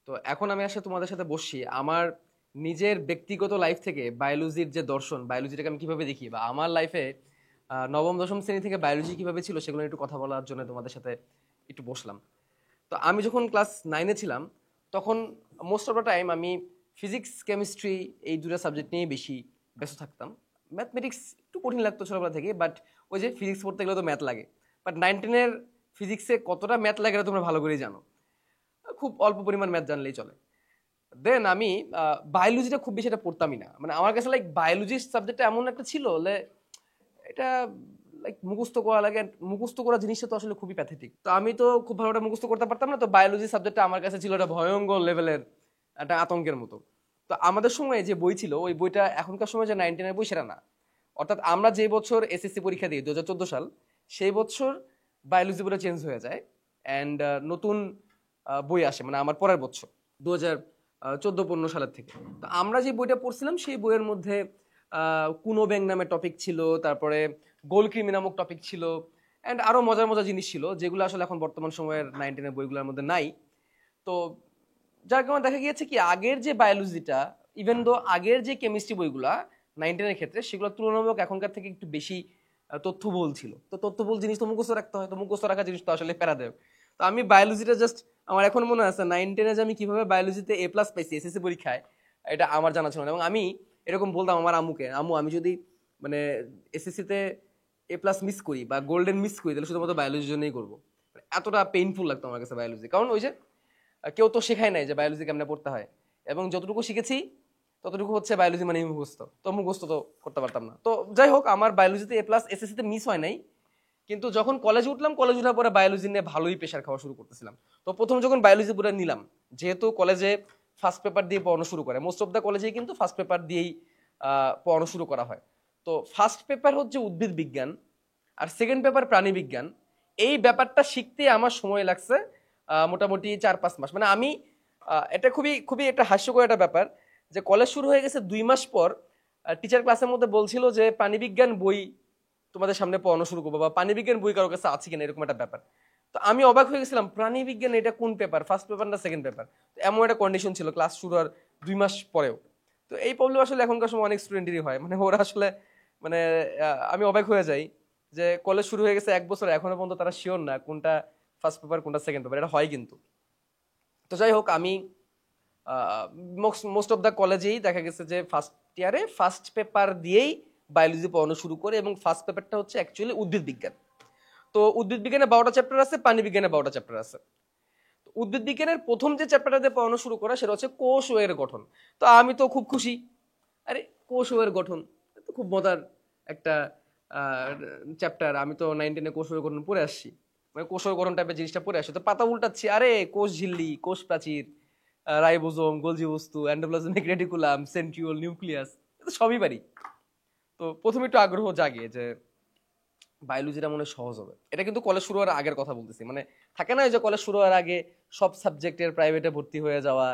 তো এখন আমি আসলে তোমাদের সাথে বসছি আমার নিজের ব্যক্তিগত লাইফ থেকে বায়োলজির যে দর্শন, বায়োলজিটাকে আমি কিভাবে দেখি, বা আমার লাইফে নবম দশম শ্রেণী থেকে বায়োলজি কিভাবে ছিল সেগুলো নিয়ে একটু কথা বলার জন্য তোমাদের সাথে একটু বসলাম। তো আমি যখন ক্লাস 9-এ ছিলাম তখন মোস্ট অফ দ্য টাইম আমি ফিজিক্স কেমিস্ট্রি এই দুটো সাবজেক্ট নিয়ে বেশি ব্যস্ত থাকতাম। ম্যাথমেটিক্স একটু কঠিন লাগতো ছোটবেলা থেকে, বাট ওই যে ফিজিক্স পড়তে গেলে তো ম্যাথ লাগে। বাট 9-10-এর ফিজিক্সে কতটা ম্যাথ লাগে এটা তোমরা ভালো করেই জানো, খুব অল্প পরিমাণ ম্যাথ জানলেই চলে। দেন আমি বায়োলজিটা খুব বেশি এটা পড়তামই না, মানে আমার কাছে লাইক বায়োলজি সাবজেক্টটা এমন একটা ছিল এটা লাইক মুখস্থ করা লাগে, মুখস্থ করা জিনিসটা তো আসলে খুবই প্যাথেটিক। তো আমি তো খুব ভালোটা মুখস্থ করতে পারতাম না, তো বায়োলজি সাবজেক্টটা আমার কাছে ছিল একটা ভয়ঙ্কর লেভেলের একটা আতঙ্কের মতো। তো আমাদের সময় যে বই ছিল ওই বইটা এখনকার সময় যে 9-10-এর বই সেটা না। অর্থাৎ আমরা যে বছর এসএসসি পরীক্ষা দিই 2014 সাল, সেই বছর বায়োলজি বইটা চেঞ্জ হয়ে যায় অ্যান্ড নতুন বই আসে, মানে আমার পরের বছর 2014-15 সালের থেকে। তো আমরা যে বইটা পড়ছিলাম সেই বইয়ের মধ্যে কুনো ব্যাং নামে টপিক ছিল, তারপরে গোলকৃমি নামক টপিক ছিল, অ্যান্ড আরো মজার মজার জিনিস ছিল যেগুলো আসলে এখন বর্তমান সময়ের 9-10-এর বইগুলোর মধ্যে নাই। তো যার কারণে দেখা গিয়েছে কি আগের যে বায়োলজিটা, ইভেন দো আগের যে কেমিস্ট্রি বইগুলা 9-10-এর ক্ষেত্রে সেগুলো তুলনামূলক এখনকার থেকে একটু বেশি তথ্যবহুল ছিল। তো তথ্যবহুল জিনিস তো মুখস্থ রাখতে হয়, তো মুখস্থ রাখা জিনিস তো আসলে প্যারা দেয়। তো আমি বায়োলজিটা জাস্ট, আমার এখন মনে আছে 9-10-এ যে আমি কিভাবে বায়োলজিতে A+ পাইছি এসএসসি পরীক্ষায়, এটা আমার জানা ছিল না। এবং আমি এরকম বলতাম আমার আম্মুকে, আম্মু আমি যদি মানে এসএসসিতে A+ মিস করি বা গোল্ডেন মিস করি তাহলে শুধুমাত্র বায়োলজির জন্যই করবো। এতটা পেইনফুল লাগতো আমার কাছে বায়োলজি, কারণ ওই যে কেউ তো শেখায় নাই যে বায়োলজি কেমনে পড়তে হয়, এবং যতটুকু শিখেছি ততটুকু হচ্ছে বায়োলজি মানে মুখস্থ, তো মুখস্থ তো করতে পারতাম না। তো যাই হোক, আমার বায়োলজিতে A+ এসএসসিতে মিস হয় নাই, কিন্তু যখন কলেজে উঠলাম, কলেজ ওঠার পরে বায়োলজি নিয়ে ভালোই প্রেশার খাওয়া শুরু করতেছিলাম। তো প্রথম যখন বায়োলজি পুরো নিলাম, যেহেতু কলেজে ফার্স্ট পেপার দিয়ে পড়ানো শুরু করে, মোস্ট অফ দ্য কলেজেই কিন্তু ফার্স্ট পেপার দিয়েই পড়ানো শুরু করা হয়। তো ফার্স্ট পেপার হচ্ছে উদ্ভিদ বিজ্ঞান আর সেকেন্ড পেপার প্রাণী বিজ্ঞান। এই ব্যাপারটা শিখতে আমার সময় লাগছে মোটামুটি 4-5 মাস। মানে আমি এটা খুবই খুবই একটা হাস্যকর একটা ব্যাপার যে কলেজ শুরু হয়ে গেছে 2 মাস পর টিচার ক্লাসের মধ্যে বলছিল যে প্রাণীবিজ্ঞান বই তোমাদের সামনে পড়ানো শুরু করবো, বা প্রাণীবিজ্ঞান বই কারোর কাছে আছে কিনা, এরকম একটা ব্যাপার। তো আমি অবাক হয়ে গেছিলাম, প্রাণীবিজ্ঞান এটা কোন পেপার, ফার্স্ট পেপার না সেকেন্ড পেপার? এমন একটা কন্ডিশন ছিল ক্লাস শুরু হওয়ার 2 মাস পরেও। তো এই প্রবলেম আসলে এখনকার সময় অনেক স্টুডেন্টেরই হয়, মানে ওরা আসলে মানে আমি অবাক হয়ে যাই যে কলেজ শুরু হয়ে গেছে 1 বছর এখনো পর্যন্ত তারা শিওর না কোনটা ফার্স্ট পেপার কোনটা সেকেন্ড পেপার, এটা হয় কিন্তু। তো যাই হোক, আমি মোস্ট অফ দ্য কলেজেই দেখা গেছে যে ফার্স্ট ইয়ারে ফার্স্ট পেপার দিয়েই বায়োলজি পড়ানো শুরু করে, এবং ফার্স্ট পেপারটা হচ্ছে অ্যাকচুয়ালি উদ্ভিদ বিজ্ঞান। তো উদ্ভিদ বিজ্ঞানে 12টা চ্যাপ্টার আছে, প্রাণী বিজ্ঞানে 12টা চ্যাপ্টার আছে। উদ্ভিদ বিজ্ঞানের প্রথম যে চ্যাপ্টারটা দিয়ে পড়ানো শুরু করা সেটা হচ্ছে কোষ ও এর গঠন। তো আমি তো খুব খুশি, আরে কোষ ও এর গঠন তো খুব মজার একটা চ্যাপ্টার। আমি তো 9-10-এ কোষ ও এর গঠন পড়ে আসছি, মানে কোষ ও এর গঠন টাইপের জিনিসটা পড়ে আসছি। তো পাতা উল্টাচ্ছি, আরে কোষ ঝিল্লি, কোষ প্রাচীর, রাইবোজোম, গোলজি বস্তু, এন্ডোপ্লাজমিক রেটিকুলাম, সেন্ট্রিওল, নিউক্লিয়াস, সবই পারি। তো প্রথমে একটু আগ্রহ জাগে যে বায়োলজিটা মনে হয় সহজ হবে। এটা কিন্তু কলেজ শুরু হওয়ার আগের কথা বলতেছি, মানে থাকে না যে কলেজ শুরু হওয়ার আগে সব সাবজেক্টের প্রাইভেটে ভর্তি হয়ে যাওয়া,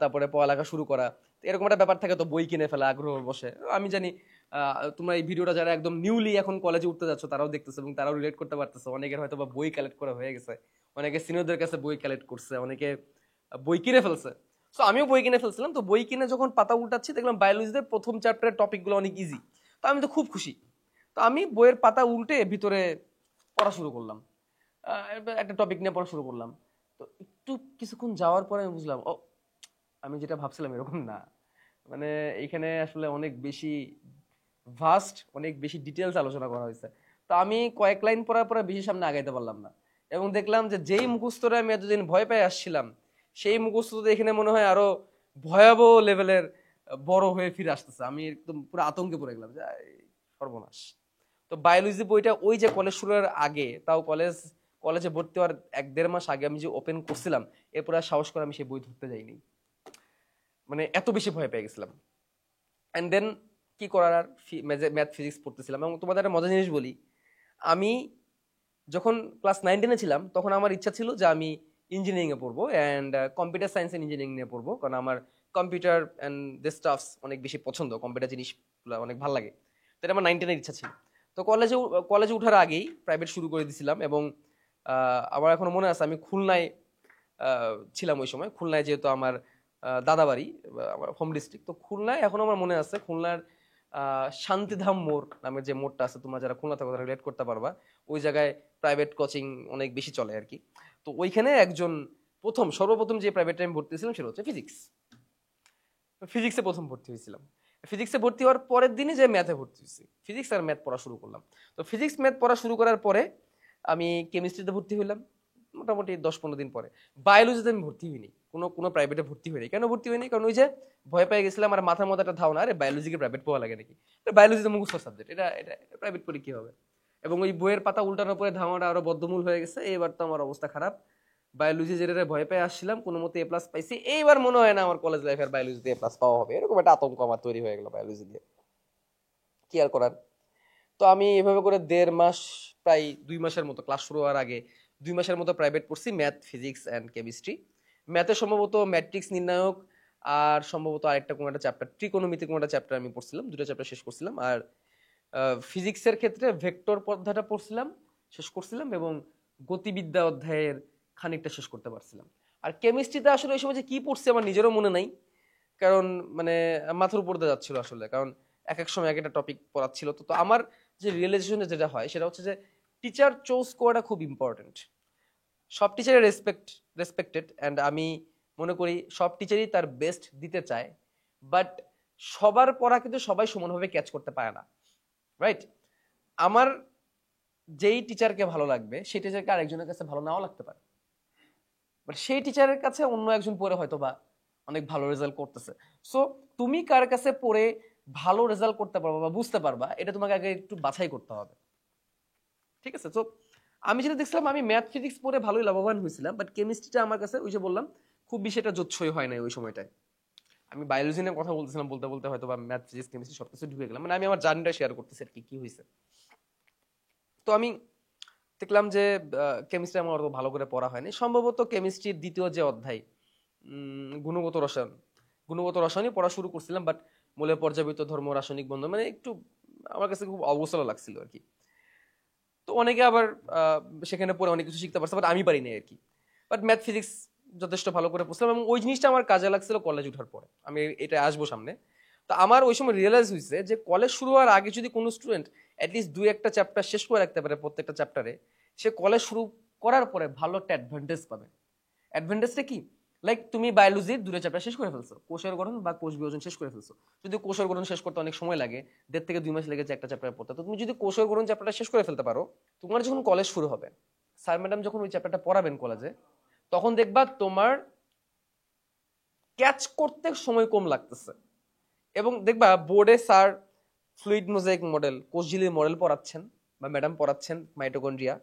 তারপরে পড়ালেখা শুরু করা, তো এরকম একটা ব্যাপার থাকে, তো বই কিনে ফেলা আগ্রহ বসে। আমি জানি তোমরা এই ভিডিওটা যারা একদম নিউলি এখন কলেজে উঠতে যাচ্ছ তারাও দেখতেছো এবং তারাও রিলেট করতে পারতেছো। অনেকের হয়তো বা বই কালেক্ট করা হয়ে গেছে, অনেকে সিনিয়রদের কাছে বই কালেক্ট করছে, অনেকে বই কিনে ফেলছে। সো আমিও বই কিনে ফেলছিলাম। তো বই কিনে যখন পাতা উল্টাচ্ছি দেখলাম বায়োলজিতে প্রথম চ্যাপ্টারের টপিকগুলো অনেক ইজি। তো আমি তো খুব খুশি। তো আমি বইয়ের পাতা উল্টে ভিতরে পড়া শুরু করলাম, একটা টপিক নিয়ে পড়া শুরু করলাম। তো একটু কিছুক্ষণ যাওয়ার পরে আমি বুঝলাম, ও আমি যেটা ভাবছিলাম এরকম না, মানে এখানে আসলে অনেক বেশি ভাস্ট, অনেক বেশি ডিটেলস আলোচনা করা হয়েছে। তো আমি কয়েক লাইন পড়ার পরে বেশি সামনে আগাইতে পারলাম না, এবং দেখলাম যে যেই মুখস্থটা আমি এতদিন ভয় পেয়ে আসছিলাম সেই মুখস্থ তো এখানে মনে হয় আরো ভয়াবহ লেভেলের বড় হয়ে ফিরে আসতেছে। আমি একদম পুরো আতঙ্কে পড়ে গেলাম যে সর্বনাশ। তো বায়োলজি বইটা ওই যে কলেজ শুরুর আগে, তাও কলেজে ভর্তি হওয়ার 1-1.5 মাস আগে আমি যে ওপেন করছিলাম, এরপর আর সাহস করে আমি সেই বই ধরতে যাইনি, মানে এত বেশি ভয় পেয়ে গেছিলাম। অ্যান্ড দেন কি করার, আর ম্যাথ ফিজিক্স পড়তেছিলাম। এবং তোমাদের একটা মজার জিনিস বলি, আমি যখন ক্লাস 9-10-এ ছিলাম তখন আমার ইচ্ছা ছিল যে আমি ইঞ্জিনিয়ারিং এ পড়বো, and computer science and engineering নিয়ে পড়বো, কারণ আমার কম্পিউটার অ্যান্ড দিস স্টাফস অনেক বেশি পছন্দ, কম্পিউটার জিনিসগুলো অনেক ভালো লাগে। তো এটা আমার 9-10-এর ইচ্ছা ছিল। তো কলেজে উঠার আগেই প্রাইভেট শুরু করে দিয়েছিলাম, এবং আমার এখনো মনে আছে আমি খুলনায় ছিলাম ওই সময়। খুলনায় যেহেতু আমার দাদাবাড়ি, আমার হোম ডিস্ট্রিক্ট, তো খুলনায় এখন আমার মনে আছে খুলনার শান্তিধাম মোড় নামের যে মোড়টা আছে, তোমরা যারা খুলনা থাকো তারা রিলেট করতে পারবা। ওই জায়গায় প্রাইভেট কোচিং অনেক বেশি চলে আর কি। তো ওইখানে একজন সর্বপ্রথম যে প্রাইভেটে আমি ভর্তি হয়েছিলাম সেটা হচ্ছে ফিজিক্স। ফিজিক্সে প্রথম ভর্তি হয়েছিলাম। ফিজিক্সে ভর্তি হওয়ার পরের দিনই যে ম্যাথে ভর্তি হয়েছি, ফিজিক্স আর ম্যাথ পড়া শুরু করলাম। তো ফিজিক্স ম্যাথ পড়া শুরু করার পরে আমি কেমিস্ট্রিতে ভর্তি হইলাম মোটামুটি 10-15 দিন পরে। বায়োলজিতে আমি ভর্তি হইনি, কোনো প্রাইভেটে ভর্তি হইনি। কেন ভর্তি হইনি? কারণ ওই যে ভয় পেয়ে গেছিলাম, আর মাথার মধ্যে একটা ধারণা, আরে বায়োলজিকে প্রাইভেট পড়া লাগে নাকি, বায়োলজিতে মুখস্থ সাবজেক্ট, এটা এটা প্রাইভেট পড়ে কি হবে। এবং ওই বইয়ের পাতা উল্টানোর পরে ধারণাটা আরো বদ্ধমূল হয়ে গেছে। এবার তো আমার অবস্থা খারাপ। বায়োলজি যেটা ভয় পেয়ে আসছিলাম, কোনো মতে এ প্লাস পাইছি, এইবার মনে হয় না আমার কলেজ লাইফের বায়োলজিতে এ প্লাস পাওয়া হবে, এরকম একটা আতঙ্ক আমার তৈরি হয়ে গেল বায়োলজি দিয়ে। কি আর করার। তো আমি এভাবে করে 1.5 মাস, প্রায় 2 মাসের মতো, ক্লাস শুরু হওয়ার আগে 2 মাসের মতো প্রাইভেট পড়ছি, ম্যাথ, ফিজিক্স অ্যান্ড কেমিস্ট্রি। ম্যাথে সম্ভবত ম্যাট্রিক্স নির্ণায়ক, আর সম্ভবত আরেকটা কোনো একটা চ্যাপ্টার, ট্রিকোনোমিতি কোনো একটা চ্যাপ্টার আমি পড়ছিলাম, 2টা চ্যাপ্টার শেষ করছিলাম। আর ফিজিক্সের ক্ষেত্রে ভেক্টর পদ্ধতিটা পড়ছিলাম, শেষ করছিলাম, এবং গতিবিদ্যা অধ্যায়ের খানিকটা শেষ করতে পারছিলাম। আর কেমিস্ট্রিতে আসলে ওই সময় যে কি পড়ছি আমার নিজেরও মনে নাই, কারণ মানে মাথার উপর দিয়ে যাচ্ছিল আসলে, কারণ এক এক সময় এক একটা টপিক পড়াচ্ছিল। তো আমার যে রিয়েলাইজেশন যেটা হয় সেটা হচ্ছে যে টিচার চুজ করাটা খুব ইম্পর্টেন্ট। সব টিচারের রেসপেক্টেড, অ্যান্ড আমি মনে করি সব টিচারই তার বেস্ট দিতে চায়, বাট সবার পড়া কিন্তু সবাই সমানভাবে ক্যাচ করতে পারে না, রাইট? আমার যেই টিচারকে ভালো লাগবে সেই টিচারকে আরেকজনের কাছে ভালো নাও লাগতে পারে, বাট সেই টিচারের কাছে অন্য একজন পড়ে হয়তো বা অনেক ভালো রেজাল্ট করতেছে। সো তুমি কার কাছে পড়ে ভালো রেজাল্ট করতে পারবা বা বুঝতে পারবা, এটা তোমাকে আগে একটু বাছাই করতে হবে, ঠিক আছে? তো আমি যেটা দেখছিলাম, আমি ম্যাথ ফিজিক্স পড়ে ভালোই লাভবান হয়েছিলাম, বাট কেমিস্ট্রিটা আমার কাছে ওই যে বললাম খুব বেশি এটা জোচ্ছই হয় না ওই সময়টায়। আমি বায়োলজি নিয়ে কথা বলতেছিলাম, বলতে বলতে হয়তো বা ম্যাথ ফিজিক্স কেমিস্ট্রি সবকিছু ঢুকে গেলাম, মানে আমি আমার জার্নিটা শেয়ার করতেছি আর কি কি হয়েছে। তো আমি দেখলাম যে কেমিস্ট্রি আমার অত ভালো করে পড়া হয়নি। সম্ভবত কেমিস্ট্রির দ্বিতীয় যে অধ্যায়, গুণগত রসায়ন, গুণগত রসায়নই পড়া শুরু করছিলাম, বাট মূলে পর্যাবৃত্ত ধর্ম, রাসায়নিক বন্ধন, মানে একটু আমার কাছে খুব অবসর লাগছিল আর কি। তো অনেকে আবার সেখানে পড়ে অনেক কিছু শিখতে পারছে, বাট আমি পারিনি আর কি। বাট ম্যাথ ফিজিক্স যথেষ্ট ভালো করে পড়ছিলাম, এবং ওই জিনিসটা আমার কাজে লাগছিল কলেজ ওঠার পরে। আমি এটা আসবো সামনে। তো আমার ওই সময় রিয়েলাইজ হয়েছে যে কলেজ শুরু হওয়ার আগে যদি কোনো স্টুডেন্ট অ্যাটলিস্ট 2-1টা চ্যাপ্টার শেষ করে রাখতে পারে প্রত্যেকটা চ্যাপ্টারে, সে কলেজ শুরু করার পরে ভালো একটা অ্যাডভান্টেজ পাবে। অ্যাডভান্টেজটা কি? লাইক তুমি বায়োলজির 2টা চ্যাপ্টার শেষ করে ফেলছো, কোষের গঠন বা কোষ বিভাজন শেষ করে ফেলছো। যদি কোষের গঠন শেষ করতে অনেক সময় লাগে, 1.5 থেকে 2 মাস লেগেছে একটা চ্যাপ্টার পড়তে, তো তুমি যদি কোষের গঠন চ্যাপ্টারটা শেষ করে ফেলতে পারো, তোমার যখন কলেজ শুরু হবে, স্যার ম্যাডাম যখন ওই চ্যাপ্টারটা পড়াবেন কলেজে, তখন দেখবা তোমার ক্যাচ করতে সময় কম লাগতেছে। এবং দেখবা বোর্ডে স্যার ফ্লুইড মোজাইক মডেল, কোষঝিল্লির মডেল পড়াচ্ছেন বা ম্যাডাম পড়াচ্ছেন, মাইটোকন্ড্রিয়া,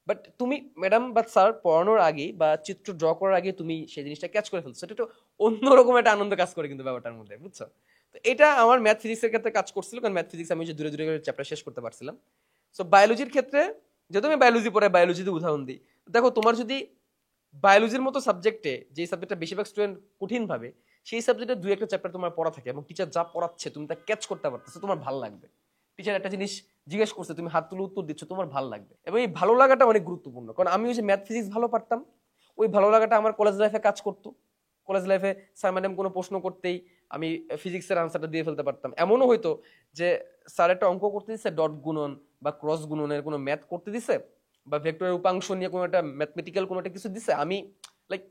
বাট তুমি ম্যাডাম বা স্যার পড়ানোর আগে বা চিত্র ড্র করার আগে তুমি সেই জিনিসটা ক্যাচ করে ফেলছো, এটা তো অন্যরকম একটা আনন্দ কাজ করে কিন্তু ব্যাপারটার মধ্যে, বুঝছো? তো এটা আমার ম্যাথ ফিজিক্সের ক্ষেত্রে কাজ করছিল, কারণ ম্যাথ ফিজিক্স আমি যে দূরে দূরে চ্যাপ্টার শেষ করতে পারছিলাম। সো বায়োলজির ক্ষেত্রে, যেহেতু আমি বায়োলজি পড়ে বায়োলজিতে উদাহরণ দিই, দেখো তোমার যদি বায়োলজির মতো সাবজেক্টে, যে সাবজেক্টটা বেশিরভাগ স্টুডেন্ট কঠিন ভাবে, সেই সাবজেক্টে 2-1টা চ্যাপ্টার তোমার পড়া থাকে এবং টিচার যা পড়াচ্ছে তুমি তা ক্যাচ করতে পারতেছো, তোমার ভালো লাগবে। টিচার একটা জিনিস জিজ্ঞেস করছে, তুমি হাত তুলে উত্তর দিচ্ছ, তোমার ভালো লাগবে। এবং এই ভালো লাগাটা অনেক গুরুত্বপূর্ণ, কারণ আমি ওই যে ম্যাথ ফিজিক্স ভালো পারতাম, ওই ভালো লাগাটা আমার কলেজ লাইফে কাজ করতো। কলেজ লাইফে স্যার ম্যাডাম কোনো প্রশ্ন করতেই আমি ফিজিক্সের আনসারটা দিয়ে ফেলতে পারতাম। এমনও হয়তো যে স্যার একটা অঙ্ক করতে দিচ্ছে, ডট গুণন বা ক্রস গুণনের কোনো ম্যাথ করতে দিছে, বা ভেক্টরের উপাংশ নিয়ে কোনো একটা ম্যাথমেটিক্যাল কোনো একটা কিছু দিছে, আমি লাইক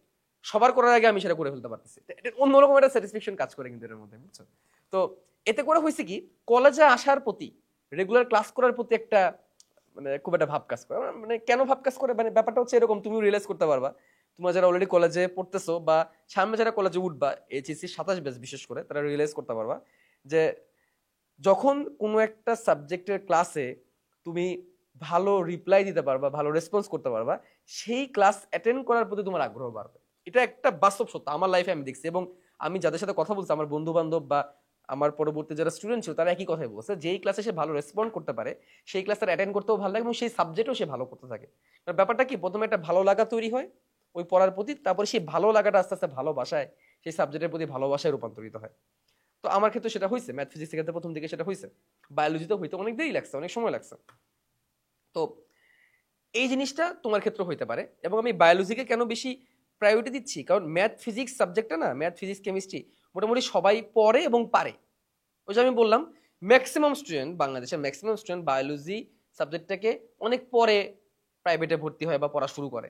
সবার করার আগে আমি সেটা করে ফেলতে পারতেছি। এটা অন্যরকম একটা স্যাটিসফ্যাকশন কাজ করে কিন্তু এর মধ্যে, বুঝছো? তো এতে করে হয়েছে কি, কলেজে আসার প্রতি, রেগুলার ক্লাস করার প্রতি একটা মানে খুব একটা ভাব কাজ করে। মানে কেন ভাব কাজ করে, মানে ব্যাপারটা হচ্ছে এরকম, তুমি রিয়েলাইজ করতে পারবা, তোমরা যারা অলরেডি কলেজে পড়তেছো বা সামনে যারা কলেজে উঠবা, এইচএসসি 27 ব্যাচ বিশেষ করে, তারা রিয়েলাইজ করতে পারবা যে যখন কোনো একটা সাবজেক্টের ক্লাসে তুমি ভালো রিপ্লাই দিতে পারবা, ভালো রেসপন্স করতে পারবা, সেই ক্লাস অ্যাটেন্ড করার প্রতি তোমার আগ্রহ বাড়বে। এটা একটা বাস্তব সত্য, আমার লাইফে আমি দেখছি। এবং আমি যাদের সাথে কথা বলছি, আমার বন্ধু বান্ধব বা আমার পরবর্তী যারা স্টুডেন্ট ছিল, তারা একই কথাই বলছে, যেই ক্লাসে সে ভালো রেসপন্ড করতে পারে, সেই ক্লাস তার অ্যাটেন্ড করতেও ভালো লাগে এবং সেই সাবজেক্টেও সে ভালো করতে থাকে। ব্যাপারটা কি, প্রথমে একটা ভালো লাগা তৈরি হয় ওই পড়ার প্রতি, তারপরে সেই ভালো লাগাটা আস্তে আস্তে ভালোবাসায়, সেই সাবজেক্টের প্রতি ভালোবাসায় রূপান্তরিত হয়। তো আমার ক্ষেত্রে সেটা হয়েছে, ম্যাথ ফিজিক্স ক্ষেত্রে প্রথম দিকে সেটা হয়েছে। বায়োলজিতে হইতে অনেক দেরি লাগছে, অনেক সময় লাগছে। তো এই জিনিসটা তোমার ক্ষেত্রে হইতে পারে। এবং আমি বায়োলজিকে কেন বেশি প্রায়োরিটি দিচ্ছি, কারণ ম্যাথ ফিজিক্স সাবজেক্টটা না, ম্যাথ ফিজিক্স কেমিস্ট্রি মোটামুটি সবাই পড়ে এবং পারে। ওই যে আমি বললাম ম্যাক্সিমাম স্টুডেন্ট, বাংলাদেশের ম্যাক্সিমাম স্টুডেন্ট বায়োলজি সাবজেক্টটাকে অনেক পরে প্রাইভেটে ভর্তি হয় বা পড়া শুরু করে,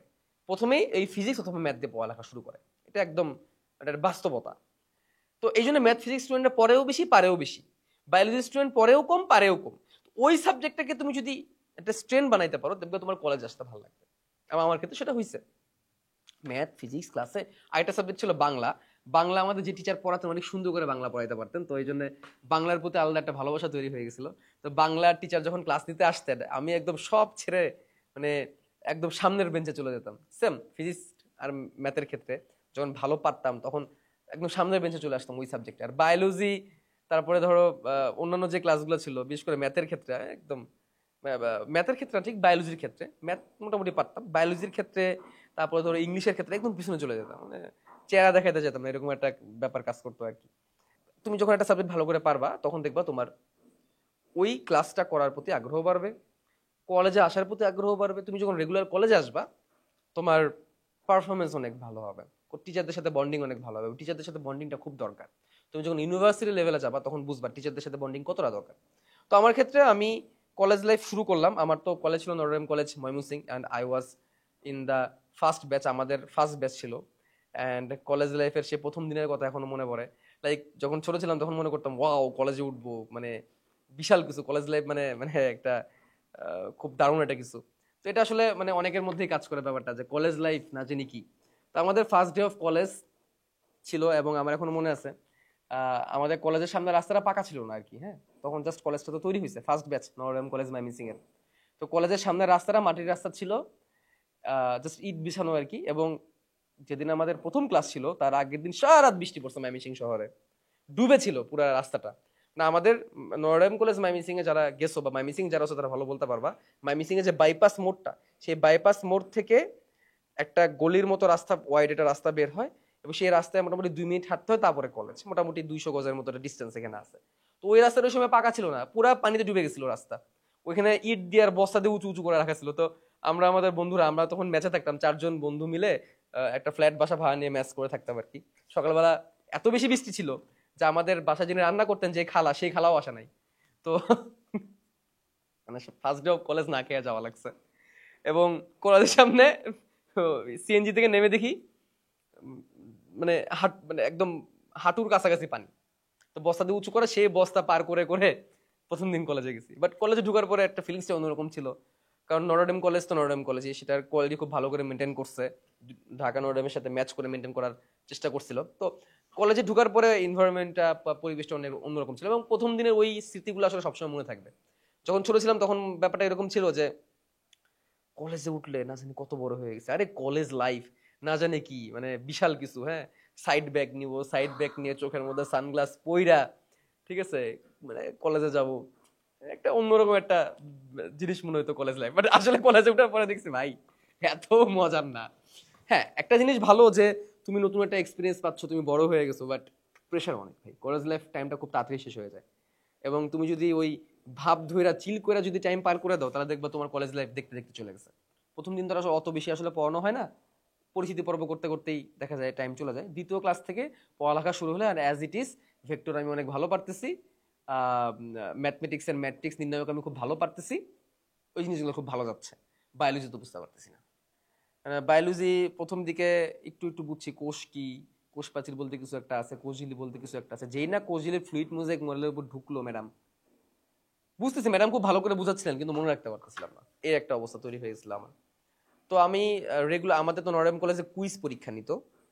প্রথমেই এই ফিজিক্স অথবা ম্যাথ দিয়ে পড়ালেখা শুরু করে। এটা একদম একটা বাস্তবতা। তো এই জন্য ম্যাথ ফিজিক্স স্টুডেন্টরা পড়েও বেশি, পারেও বেশি। বায়োলজি স্টুডেন্ট পড়েও কম, পারেও কম। ওই সাবজেক্টটাকে তুমি যদি একটা স্ট্রেন্থ বানাইতে পারো, দেখবে তোমার কলেজ আসতে ভালো লাগবে। এবং আমার ক্ষেত্রে সেটা হয়েছে। ম্যাথ ফিজিক্স ক্লাসে আরেকটা সাবজেক্ট ছিল বাংলা। বাংলা আমাদের যে টিচার পড়াতেন অনেক সুন্দর করে বাংলা পড়াইতে পারতেন, তো এই জন্য বাংলার প্রতি আলাদা একটা ভালোবাসা তৈরি হয়ে গেছিল। তো বাংলার টিচার যখন ক্লাস নিতে আসতেন, আমি একদম সব ছেড়ে মানে একদম সামনের বেঞ্চে চলে যেতাম। সেম ফিজিক্স আর ম্যাথের ক্ষেত্রে যখন ভালো পারতাম তখন একদম সামনের বেঞ্চে চলে আসতাম ওই সাবজেক্টে। আর বায়োলজি, তারপরে ধরো অন্যান্য যে ক্লাসগুলো ছিল, বিশেষ করে ম্যাথের ক্ষেত্রে একদম, ম্যাথের ক্ষেত্রে ঠিক, বায়োলজির ক্ষেত্রে ম্যাথ মোটামুটি পারতাম, বায়োলজির ক্ষেত্রে তারপরে ধরো ইংলিশের ক্ষেত্রে একদম পিছনে চলে যেতাম, মানে চেহারা দেখাতে যেতাম না, এরকম একটা ব্যাপার কাজ করতো আর কি। তুমি যখন একটা সাবজেক্ট ভালো করে পারবা তখন দেখবা তোমার ওই ক্লাসটা করার প্রতি আগ্রহ বাড়বে, কলেজে আসার প্রতি আগ্রহ বাড়বে। তুমি যখন রেগুলার কলেজে আসবা তোমার পারফরমেন্স অনেক ভালো হবে, টিচারদের সাথে বন্ডিং অনেক ভালো হবে। টিচারদের সাথে বন্ডিংটা খুব দরকার। তুমি যখন ইউনিভার্সিটি লেভেলে যাবা তখন বুঝবা টিচারদের সাথে বন্ডিং কতটা দরকার। তো আমার ক্ষেত্রে আমি কলেজ লাইফ শুরু করলাম, আমার তো কলেজ ছিল Notre Dame college Mymensingh, and I was in the first batch, আমাদের ফার্স্ট ব্যাচ ছিল। অ্যান্ড কলেজ লাইফের সে প্রথম দিনের কথা এখনো মনে পড়ে। লাইক যখন ছোট ছিলাম তখন মনে করতাম ওয়াও কলেজে উঠবো, মানে বিশাল কিছু, কলেজ লাইফ মানে মানে একটা খুব দারুণ একটা কিছু। তো এটা আসলে মানে অনেকের মধ্যেই কাজ করে ব্যাপারটা, যে কলেজ লাইফ না জানি কি। তো আমাদের ফার্স্ট ডে অফ কলেজ ছিল, এবং আমার এখনো মনে আছে আমাদের কলেজের সামনে রাস্তাটা পাকা ছিল না আর কি। হ্যাঁ, তখন জাস্ট কলেজটা তো তৈরি হয়েছে, first batch Notre Dame college Mymensingh এর। তো কলেজের সামনের রাস্তাটা মাটির রাস্তা ছিল, জাস্ট ইট বিছানো আর কি। এবং যেদিন আমাদের প্রথম ক্লাস ছিল তার আগের দিন সারা রাত বৃষ্টি পড়ছে ময়মনসিং শহরে, ডুবে ছিল পুরো রাস্তাটা। না আমাদের নটরডেম কলেজ ময়মনসিং এ যারা গেছো বা ময়মনসিং যারা আছো তারা ভালো বলতে পারবা, ময়মনসিং এ যে বাইপাস মোড়টা, সেই বাইপাস মোড় থেকে একটা গলির মতো রাস্তা, ওয়াইড একটা রাস্তা বের হয়, এবং সেই রাস্তায় মোটামুটি 2 মিনিট হাঁটতে হয়, তারপরে কলেজ। মোটামুটি 200 গজের মতো ডিস্টেন্স এখানে আছে। তো ওই রাস্তাটা ওই সময় পাকা ছিল না, পুরা পানিতে ডুবে গেছিল রাস্তা। ওইখানে ইট দিয়ে আর বস্তা দিয়ে উঁচু উঁচু করে রাখা ছিল। তো আমরা আমাদের বন্ধুরা, আমরা তখন ম্যাচে থাকতাম 4 জন বন্ধু মিলে, একটা ফ্ল্যাট বাসা ভাড়া নিয়ে ম্যাচ করে থাকতাম আর কি। সকালবেলা এত বেশি বৃষ্টি ছিল যে আমাদের বাসা যিনি রান্না করতেন যে খালা, সেই খালাও আসা নাই। তো মানে ফার্স্ট ডে অফ কলেজ না খেয়ে যাওয়া লাগছে। এবং কলেজের সামনে সিএনজি থেকে নেমে দেখি মানে মানে একদম হাঁটুর কাছাকাছি পানি। তো বস্তা দিয়ে উঁচু করে সেই বস্তা পার করে করে প্রথম দিন কলেজে গেছি। বাট কলেজে ঢোকার পরে একটা ফিলিংসটা অন্যরকম ছিল, কারণ নটরডেম কলেজ তো নটরডেম কলেজ, সেটার কোয়ালিটি খুব ভালো করে মেনটেন করছে, ঢাকা নটরডেমের সাথে ম্যাচ করে মেনটেন করার চেষ্টা করছিল। তো কলেজে ঢোকার পরে এনভায়রনমেন্টটা, পরিবেশটা অনেক অন্যরকম ছিল, এবং প্রথম দিনের ওই স্মৃতিগুলো আসলে সবসময় মনে থাকবে। যখন ছোট ছিলাম তখন ব্যাপারটা এরকম ছিল যে কলেজে উঠলে না জানি কত বড় হয়ে গেছে, আরে কলেজ লাইফ না জানি কি, মানে বিশাল কিছু। হ্যাঁ, সাইড ব্যাগ নিব, সাইড ব্যাগ নিয়ে চোখের মধ্যে সানগ্লাস পইরা, ঠিক আছে, মানে কলেজে যাব, একটা অন্যরকম একটা জিনিস মনে হতো কলেজ লাইফ। বাট আসলে কলেজে ওঠার পরে দেখছি ভাই এত মজার না। হ্যাঁ, একটা জিনিস ভালো যে তুমি নতুন একটা এক্সপিরিয়েন্স পাচ্ছ, তুমি বড় হয়ে গেছো, বাট প্রেশার অনেক ভাই। কলেজ লাইফ টাইমটা খুব তাড়াতাড়ি শেষ হয়ে যায়, এবং তুমি যদি ওই ভাব ধইরা চিল করে যদি টাইম পার করে দাও তাহলে দেখবা তোমার কলেজ লাইফ দেখতে দেখতে চলে গেছে। প্রথম দিন তো আসলে অত বেশি আসলে পড়ানো হয় না, পরিচিতি পর্ব করতে করতেই দেখা যায় টাইম চলে যায়। দ্বিতীয় ক্লাস থেকে পড়ালেখা শুরু হলে, আর অ্যাজ ইট ইজ ভেক্টর আমি অনেক ভালো পারতেছি, ম্যাথমেটিক্স এর ম্যাট্রিক্স নির্ণায়ক আমি খুব ভালো পারতেছি, ওই জিনিসগুলো খুব ভালো যাচ্ছে। বায়োলজি তো বুঝতে পারতেছি না। বায়োলজি প্রথম দিকে একটু একটু বুঝছি, কোষ কি, কোষ প্রাচীর বলতে কিছু একটা আছে, কোষঝিল্লি বলতে কিছু একটা আছে। যেই না কোষঝিল্লির ফ্লুইড মোজাইক মডেলের উপর ঢুকলো ম্যাডাম, বুঝতেছি ম্যাডাম খুব ভালো করে বুঝাচ্ছিলেন কিন্তু মনে রাখতে পারতেছিলাম না, এই একটা অবস্থা তৈরি হয়ে গেছিল আমার। তো আমি রেগুলার, আমাদের তো নটরডেম কলেজে কুইজ পরীক্ষা নিত,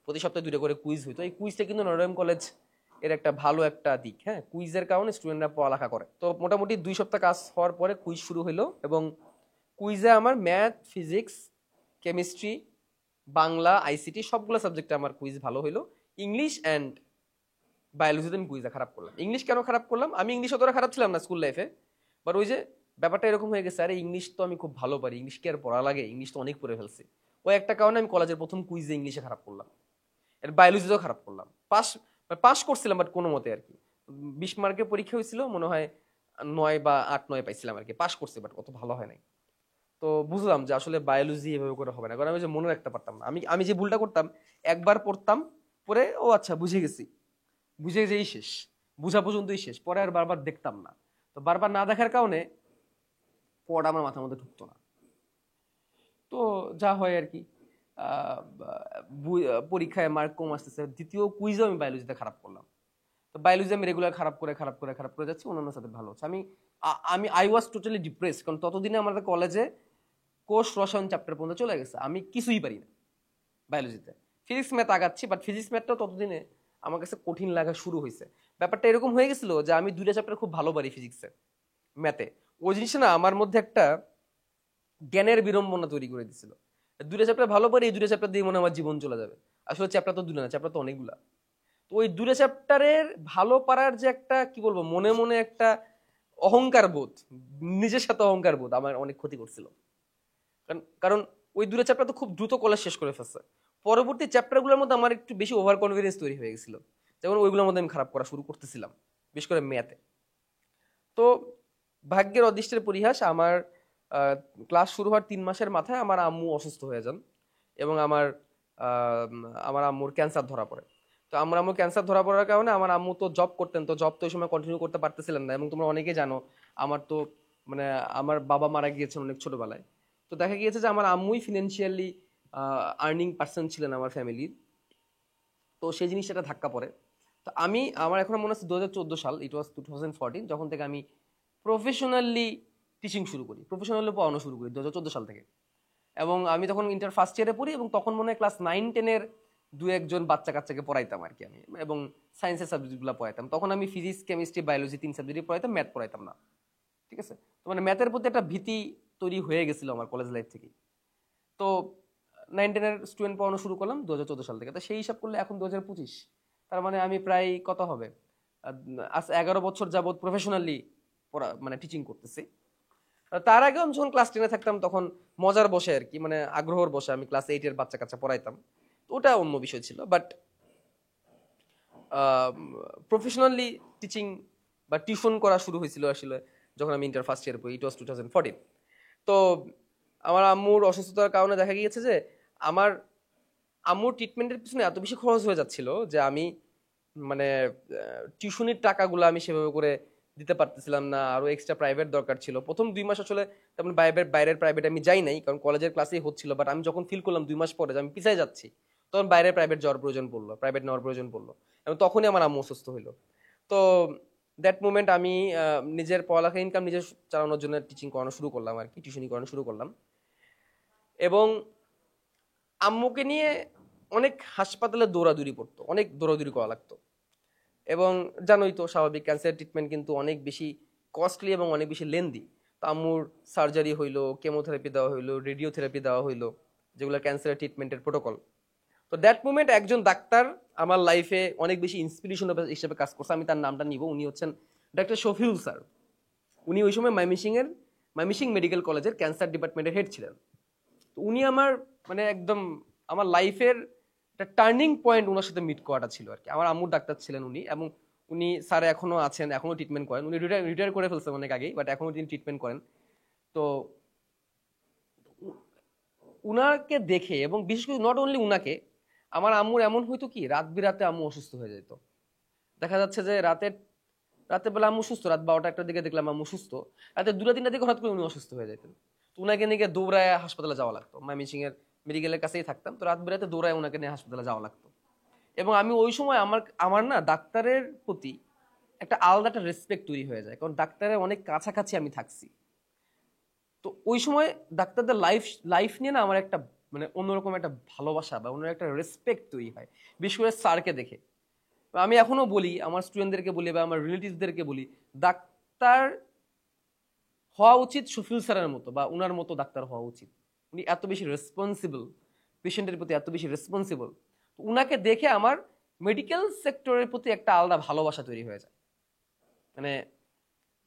প্রতি সপ্তাহে 2টা করে কুইজ হইতো। এই কুইজটা কিন্তু নটরডেম কলেজ এর একটা ভালো একটা দিক। হ্যাঁ, কুইজের কারণে স্টুডেন্টরা পড়ালেখা করে। তো মোটামুটি 2 সপ্তাহ কাজ হওয়ার পরে কুইজ শুরু হলো, এবং কুইজে আমার math, physics, chemistry, Bangla, ICT সবগুলো সাবজেক্টে আমার কুইজ ভালো হইলো। ইংলিশ অ্যান্ড বায়োলজিতে আমি কুইজে খারাপ করলাম। ইংলিশ কেন খারাপ করলাম, আমি ইংলিশ অতটা খারাপ ছিলাম না স্কুল লাইফে, বাট ওই যে ব্যাপারটা এরকম হয়ে গেছে, আরে ইংলিশ তো আমি খুব ভালো পারি, ইংলিশ কি আর পড়া লাগে, ইংলিশ তো অনেক পড়ে ফেলছি। ওই একটা কারণে আমি কলেজের প্রথম কুইজে ইংলিশে খারাপ করলাম, এর বায়োলজিতেও খারাপ করলাম। পাস পাস করছিলাম বাট কোনো মতে আর কি। 20 মার্কের পরীক্ষা হয়েছিল, মনে হয় 9 বা 8-9 পাইছিলাম আর কি, পাস করছি বাট অত ভালো হয় নাই। তো তো বুঝলাম যে আসলে বায়োলজি এভাবে করে হবে না, কারণ আমি যে মনে রাখতে পারতাম না। আমি আমি যে ভুলটা করতাম, একবার পড়তাম, পরে ও আচ্ছা বুঝে গেছি, বুঝে যেই শেষ, বুঝা পর্যন্তই শেষ, পরে আর বারবার দেখতাম না। তো বারবার না দেখার কারণে পড়া আমার মাথার মধ্যে ঢুকতো না। তো যা হয় আর কি, পরীক্ষায় মার্ক কম আসতেছে, দ্বিতীয় কুইজও আমি বায়োলজিতে খারাপ করলাম। তো বায়োলজি আমি রেগুলার খারাপ করে যাচ্ছি, অন্যান্য সাথে ভালো হচ্ছে। আমি আই ওয়াজ টোটালি ডিপ্রেস, কারণ ততদিনে আমাদের কলেজে কোষ রসায়ন চ্যাপ্টার পর্যন্ত চলে গেছে, আমি কিছুই পারি না বায়োলজিতে। ফিজিক্স ম্যাথ আগাচ্ছি, বাট ফিজিক্স ম্যাথটাও ততদিনে আমার কাছে কঠিন লাগা শুরু হয়েছে। ব্যাপারটা এরকম হয়ে গেছিল যে আমি দুইটা চ্যাপ্টার খুব ভালো পারি ফিজিক্সে, ম্যাথে। ওই জিনিসটা না আমার মধ্যে একটা জ্ঞানের বিড়ম্বনা তৈরি করে দিছিল। দুইটা চ্যাপ্টার ভালো পারি, এই দুইটা চ্যাপ্টার দিয়ে মনে হয় আমার জীবন চলে যাবে। আসলে চ্যাপ্টার তো দুটো না, চ্যাপ্টার তো অনেকগুলা। তো ওই দুটো চ্যাপ্টারের ভালো পারার যে একটা কি বলবো, মনে মনে একটা অহংকার বোধ, নিজের সাথে অহংকার বোধ আমার অনেক ক্ষতি করছিল। কারণ ওই দুটো চ্যাপ্টার তো খুব দ্রুত কলেজ শেষ করে ফেলছে। পরবর্তী চ্যাপ্টারগুলোর মধ্যে আমার একটু বেশি ওভার কনফিডেন্স তৈরি হয়ে গেছিল, যেমন ওইগুলোর মধ্যে আমি খারাপ করা শুরু করতেছিলাম, বিশেষ করে ম্যাথে। তো ভাগ্যের অদৃষ্টের পরিহাস, আমার ক্লাস শুরু হওয়ার 3 মাসের মাথায় আমার আম্মু অসুস্থ হয়ে যান, এবং আহ, আমার আম্মুর ক্যান্সার ধরা পড়ে। তো আমার আম্মু ক্যান্সার ধরা পড়ার কারণে, আমার আম্মু তো জব করতেন, তো জব তো ওই সময় কন্টিনিউ করতে পারতেছিলেন না। এবং তোমরা অনেকেই জানো, আমার তো মানে আমার বাবা মারা গিয়েছেন অনেক ছোটবেলায়। তো দেখা গিয়েছে যে আমার আম্মুই ফিনান্সিয়ালি আর্নিং পার্সন ছিলেন আমার ফ্যামিলির। তো সেই জিনিসটা একটা ধাক্কা পড়ে। তো আমার এখন মনে হচ্ছে 2014 সাল, ইট ওয়াজ 2014, যখন থেকে আমি প্রফেশনালি টিচিং শুরু করি, প্রফেশনালি পড়ানো শুরু করি 2014 সাল থেকে। এবং আমি তখন ইন্টার ফার্স্ট ইয়ারে পড়ি, এবং তখন মনে হয় ক্লাস 9-10-এর দু একজন বাচ্চা কাচ্চাকে পড়াইতাম আর কি আমি, এবং সায়েন্সের সাবজেক্টগুলো পড়াইতাম। তখন আমি ফিজিক্স, কেমিস্ট্রি, বায়োলজি 3 সাবজেক্টই পড়াইতাম, ম্যাথ পড়াইতাম না। ঠিক আছে? তো মানে ম্যাথের প্রতি একটা ভীতি তৈরি হয়ে গেছিল আমার কলেজ লাইফ থেকেই। তো 9-10-এর স্টুডেন্ট পড়ানো শুরু করলাম 2014 সাল থেকে। তো সেই হিসাব করলে এখন 2025, তার মানে আমি প্রায় কত হবে, আজ 11 বছর যাবৎ প্রফেশনালি পড়া মানে টিচিং করতেছি। তার আগেও আমি যখন ক্লাস 10-এ থাকতাম, তখন মজার বসে আর কি, মানে আগ্রহর বসে আমি ক্লাস 8-এর বাচ্চা কাচ্চা পড়াইতাম। তো ওটা অন্য বিষয় ছিল। বাট প্রফেশনালি টিচিং বা টিউশন করা শুরু হয়েছিল আসলে যখন আমি ইন্টার ফার্স্ট ইয়ার পড়ি, ইট ওয়াজ 2014। তো আমার আম্মুর অসুস্থতার কারণে দেখা গিয়েছে যে আমার আম্মুর ট্রিটমেন্টের পিছনে এত বেশি খরচ হয়ে যাচ্ছিল যে আমি মানে টিউশনির টাকাগুলো আমি সেভাবে করে দিতে পারতেছিলাম না। আরো এক্সট্রা প্রাইভেট দরকার ছিল। প্রথম 2 মাস আসলে তেমন বাইরের প্রাইভেট আমি যাই নাই, কারণ কলেজের ক্লাসেই হচ্ছিল। বাট আমি যখন ফিল করলাম 2 মাস পরে যে আমি পিছাই যাচ্ছি, তখন বাইরের প্রাইভেট যাওয়ার প্রয়োজন পড়লো, প্রাইভেট নেওয়ার প্রয়োজন পড়লো। এবং তখনই আমার আম্মু অসুস্থ হইলো। তো দ্যাট মোমেন্ট আমি নিজের পড়ালেখা ইনকাম নিজে চালানোর জন্য টিচিং করানো শুরু করলাম আর কি, টিউশনি করানো শুরু করলাম। এবং আম্মুকে নিয়ে অনেক হাসপাতালে দৌড়াদৌড়ি পড়তো, অনেক দৌড়াদৌড়ি করা লাগতো। এবং জানোই তো, স্বাভাবিক ক্যান্সার ট্রিটমেন্ট কিন্তু অনেক বেশি কস্টলি এবং অনেক বেশি লেন্দি। তো আম্মুর সার্জারি হইলো, কেমোথেরাপি দেওয়া হইলো, রেডিওথেরাপি দেওয়া হইলো, যেগুলো ক্যান্সারের ট্রিটমেন্টের প্রোটোকল। তো দ্যাট মোমেন্ট একজন ডাক্তার আমার লাইফে অনেক বেশি ইন্সপিরেশন হিসেবে কাজ করছে। আমি তার নামটা নিব, উনি হচ্ছেন ডাক্তার শফিউল স্যার। উনি ওই সময় ময়মনসিংহ মেডিকেল কলেজের ক্যান্সার ডিপার্টমেন্টের হেড ছিলেন। তো উনি আমার মানে একদম আমার লাইফের একটা টার্নিং পয়েন্ট, ওনার সাথে মিট করাটা ছিল আর কি। আমার আম্মুর ডাক্তার ছিলেন উনি, এবং উনি স্যার এখনো আছেন, এখনো ট্রিটমেন্ট করেন। উনি রিটায়ার করে ফেলছেন অনেক আগেই, বাট এখনো তিনি ট্রিটমেন্ট করেন। তো উনাকে দেখে, এবং বিশেষ করে নট অনলি উনাকে, আমার আম্মুর এমন হইতো কি, রাত বিরাতে আম্মু অসুস্থ হয়ে যেত। দেখা যাচ্ছে যে রাতের বেলা আম্মু সুস্থ, রাত 12টা-1টার দিকে দেখলাম আম্মু সুস্থ, রাতে 2টা-3টার দিকে হঠাৎ করে উনি অসুস্থ হয়ে যেতেন। তো উনাকে নিয়ে দৌড়ায় হাসপাতালে যাওয়া লাগতো। ময়মনসিংহ এর মেডিকেলের কাছেই থাকতাম, তো রাত বিরাতে দৌড়ায় উনাকে নিয়ে হাসপাতালে যাওয়া লাগতো। এবং আমি ওই সময় আমার না ডাক্তারের প্রতি একটা আলাদা একটা রেসপেক্ট তৈরি হয়ে যায়, কারণ ডাক্তারের অনেক কাছাকাছি আমি থাকছি। তো ওই সময় ডাক্তারদের লাইফ নিয়ে না আমার একটা মানে অন্যরকম একটা ভালোবাসা বা অন্য একটা রেসপেক্ট তৈরি হয়, বিশেষ করে স্যারকে দেখে। আমি এখনো বলি, আমার স্টুডেন্টদেরকে বলি বা আমার রিলেটিভসদেরকে বলি, ডাক্তার হওয়া উচিত শফিউল স্যারের মতো, বা উনার মতো ডাক্তার হওয়া উচিত। উনি এত বেশি রেসপন্সিবল, পেশেন্টের প্রতি এত বেশি রেসপন্সিবল। উনাকে দেখে আমার মেডিকেল সেক্টরের প্রতি একটা আলাদা ভালোবাসা তৈরি হয়ে যায়। মানে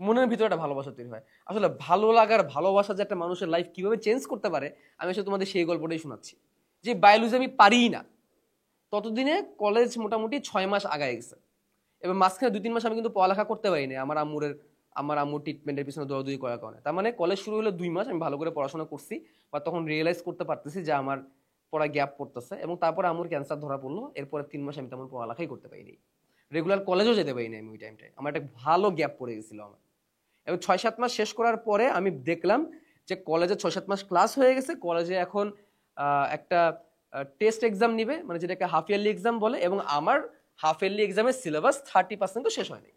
মনের ভিতরে একটা ভালোবাসা তৈরি হয়। আসলে ভালো লাগার ভালোবাসা যে একটা মানুষের লাইফ কিভাবে চেঞ্জ করতে পারে, আমি আসলে তোমাদের সেই গল্পটাই শোনাচ্ছি। যে বায়োলজি আমি পারিই না, ততদিনে কলেজ মোটামুটি 6 মাস আগায় গেছে, এবং মাঝখানে 2-3 মাস আমি কিন্তু পড়ালেখা করতে পারিনি আমার আমার আম্মুর ট্রিটমেন্টের পিছনে দৌড়াদৌড়ি করার কারণে। তার মানে কলেজ শুরু হলো 2 মাস, আমি ভালো করে পড়াশোনা করছি, বা তখন রিয়েলাইজ করতে পারতেছি যে আমার পড়া গ্যাপ পড়তেছে, এবং তারপরে আম্মুর ক্যান্সার ধরা পড়লো। এরপরে 3 মাস আমি তেমন পড়ালেখাই করতে পারিনি, রেগুলার কলেজও যেতে পারিনি আমি ওই টাইমটায়। আমার একটা ভালো গ্যাপ পড়ে গেছিল আমার। এবং 6-7 মাস শেষ করার পরে আমি দেখলাম যে কলেজে 6-7 মাস ক্লাস হয়ে গেছে, কলেজে এখন একটা টেস্ট এক্সাম নিবে, মানে যেটাকে হাফ ইয়ারলি এক্সাম বলে, এবং আমার হাফ ইয়ারলি এক্সামের সিলেবাস 30% শেষ হয়নি।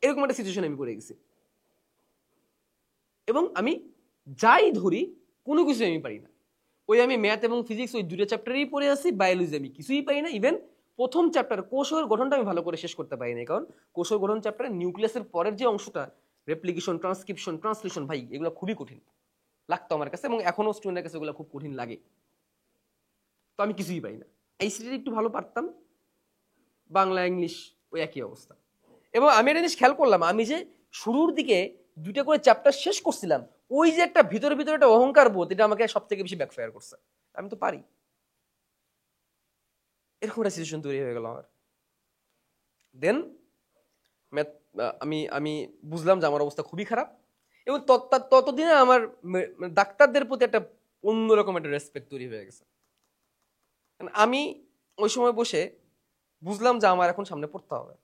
এরকম একটা সিচুয়েশন আমি পড়ে গেছি, এবং আমি যাই ধরি কোনো কিছু আমি পারি না। ওই আমি ম্যাথ এবং ফিজিক্স ওই 2টা চ্যাপ্টারেই পড়ে আসি, বায়োলজি আমি কিছুই পাই না। ইভেন প্রথম চ্যাপ্টার কোষের গঠনটা আমি ভালো করে শেষ করতে পারি না, কারণ কোষের গঠন চ্যাপ্টারে নিউক্লিয়াসের পরের যে অংশটা, রেপ্লিকেশন, ট্রান্সক্রিপশন, ট্রান্সলেশন, ভাই এগুলো খুবই কঠিন লাগতো আমার কাছে, এবং এখনো স্টুডেন্টের কাছে এগুলো খুব কঠিন লাগে। তো আমি কিছুই পাই না। আইসিটি একটু ভালো পারতাম, বাংলা ইংলিশ ওই একই অবস্থা। এবং আমি একটা জিনিস খেয়াল করলাম, আমি যে শুরুর দিকে 2টা করে চ্যাপ্টার শেষ করছিলাম, ওই যে একটা ভিতরে ভিতরে একটা অহংকার বোধ, এটা আমাকে সব থেকে বেশি ব্যাকফায়ার করছে। আমি তো পারি, এরকম একটা সিচুয়েশন তৈরি হয়ে গেল আমার। দেন আমি আমি বুঝলাম যে আমার অবস্থা খুবই খারাপ, এবং ততদিনে আমার ডাক্তারদের প্রতি একটা অন্যরকম একটা রেসপেক্ট তৈরি হয়ে গেছে। আমি ওই সময় বসে বুঝলাম যে আমার এখন সামনে পড়তে হবে।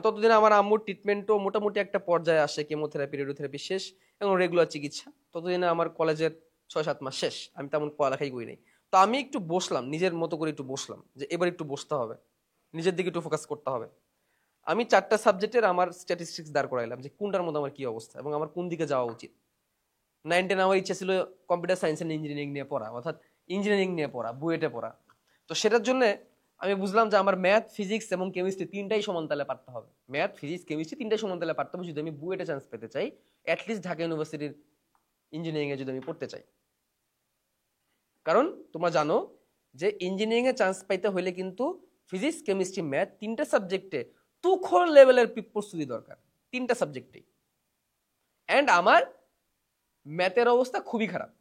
ততদিনে আমার আম্মুর ট্রিটমেন্টও মোটামুটি একটা পর্যায়ে আসে, কেমোথেরাপি, রেডিওথেরাপি শেষ, এবং রেগুলার চিকিৎসা। ততদিনে আমার কলেজের 6-7 মাস শেষ, আমি তেমন পড়ালেখাই করি নাই। তো আমি একটু বসলাম, নিজের মতো করে একটু বসলাম যে এবার একটু বসতে হবে, নিজের দিকে একটু ফোকাস করতে হবে। আমি 4টা সাবজেক্টের আমার স্ট্যাটিস্টিক্স দাঁড় করাইলাম যে কোনটার মধ্যে আমার কি অবস্থা এবং আমার কোন দিকে যাওয়া উচিত। 9-10 আমার ইচ্ছা ছিল কম্পিউটার সায়েন্স এন্ড ইঞ্জিনিয়ারিং নিয়ে পড়া, অর্থাৎ ইঞ্জিনিয়ারিং নিয়ে পড়া, বুয়েটে পড়া। তো সেটার জন্য আমি বুঝলাম যে আমার ম্যাথ, ফিজিক্স এবং কেমিস্ট্রি 3টাই সমান তালে পারতে হবে। ম্যাথ, ফিজিক্স, কেমিস্ট্রি 3টাই সমান তালে পারতে হবে যদি আমি বুয়েটে চান্স পেতে চাই, অ্যাটলিস্ট ঢাকা ইউনিভার্সিটির ইঞ্জিনিয়ারিং এ যদি আমি পড়তে চাই। কারণ তোমরা জানো যে ইঞ্জিনিয়ারিং এ চান্স পাইতে হলে কিন্তু ফিজিক্স, কেমিস্ট্রি, ম্যাথ 3টা সাবজেক্টে তুখর লেভেলের প্রস্তুতি দরকার, 3টা সাবজেক্টেই। অ্যান্ড আমার ম্যাথের অবস্থা খুবই খারাপ,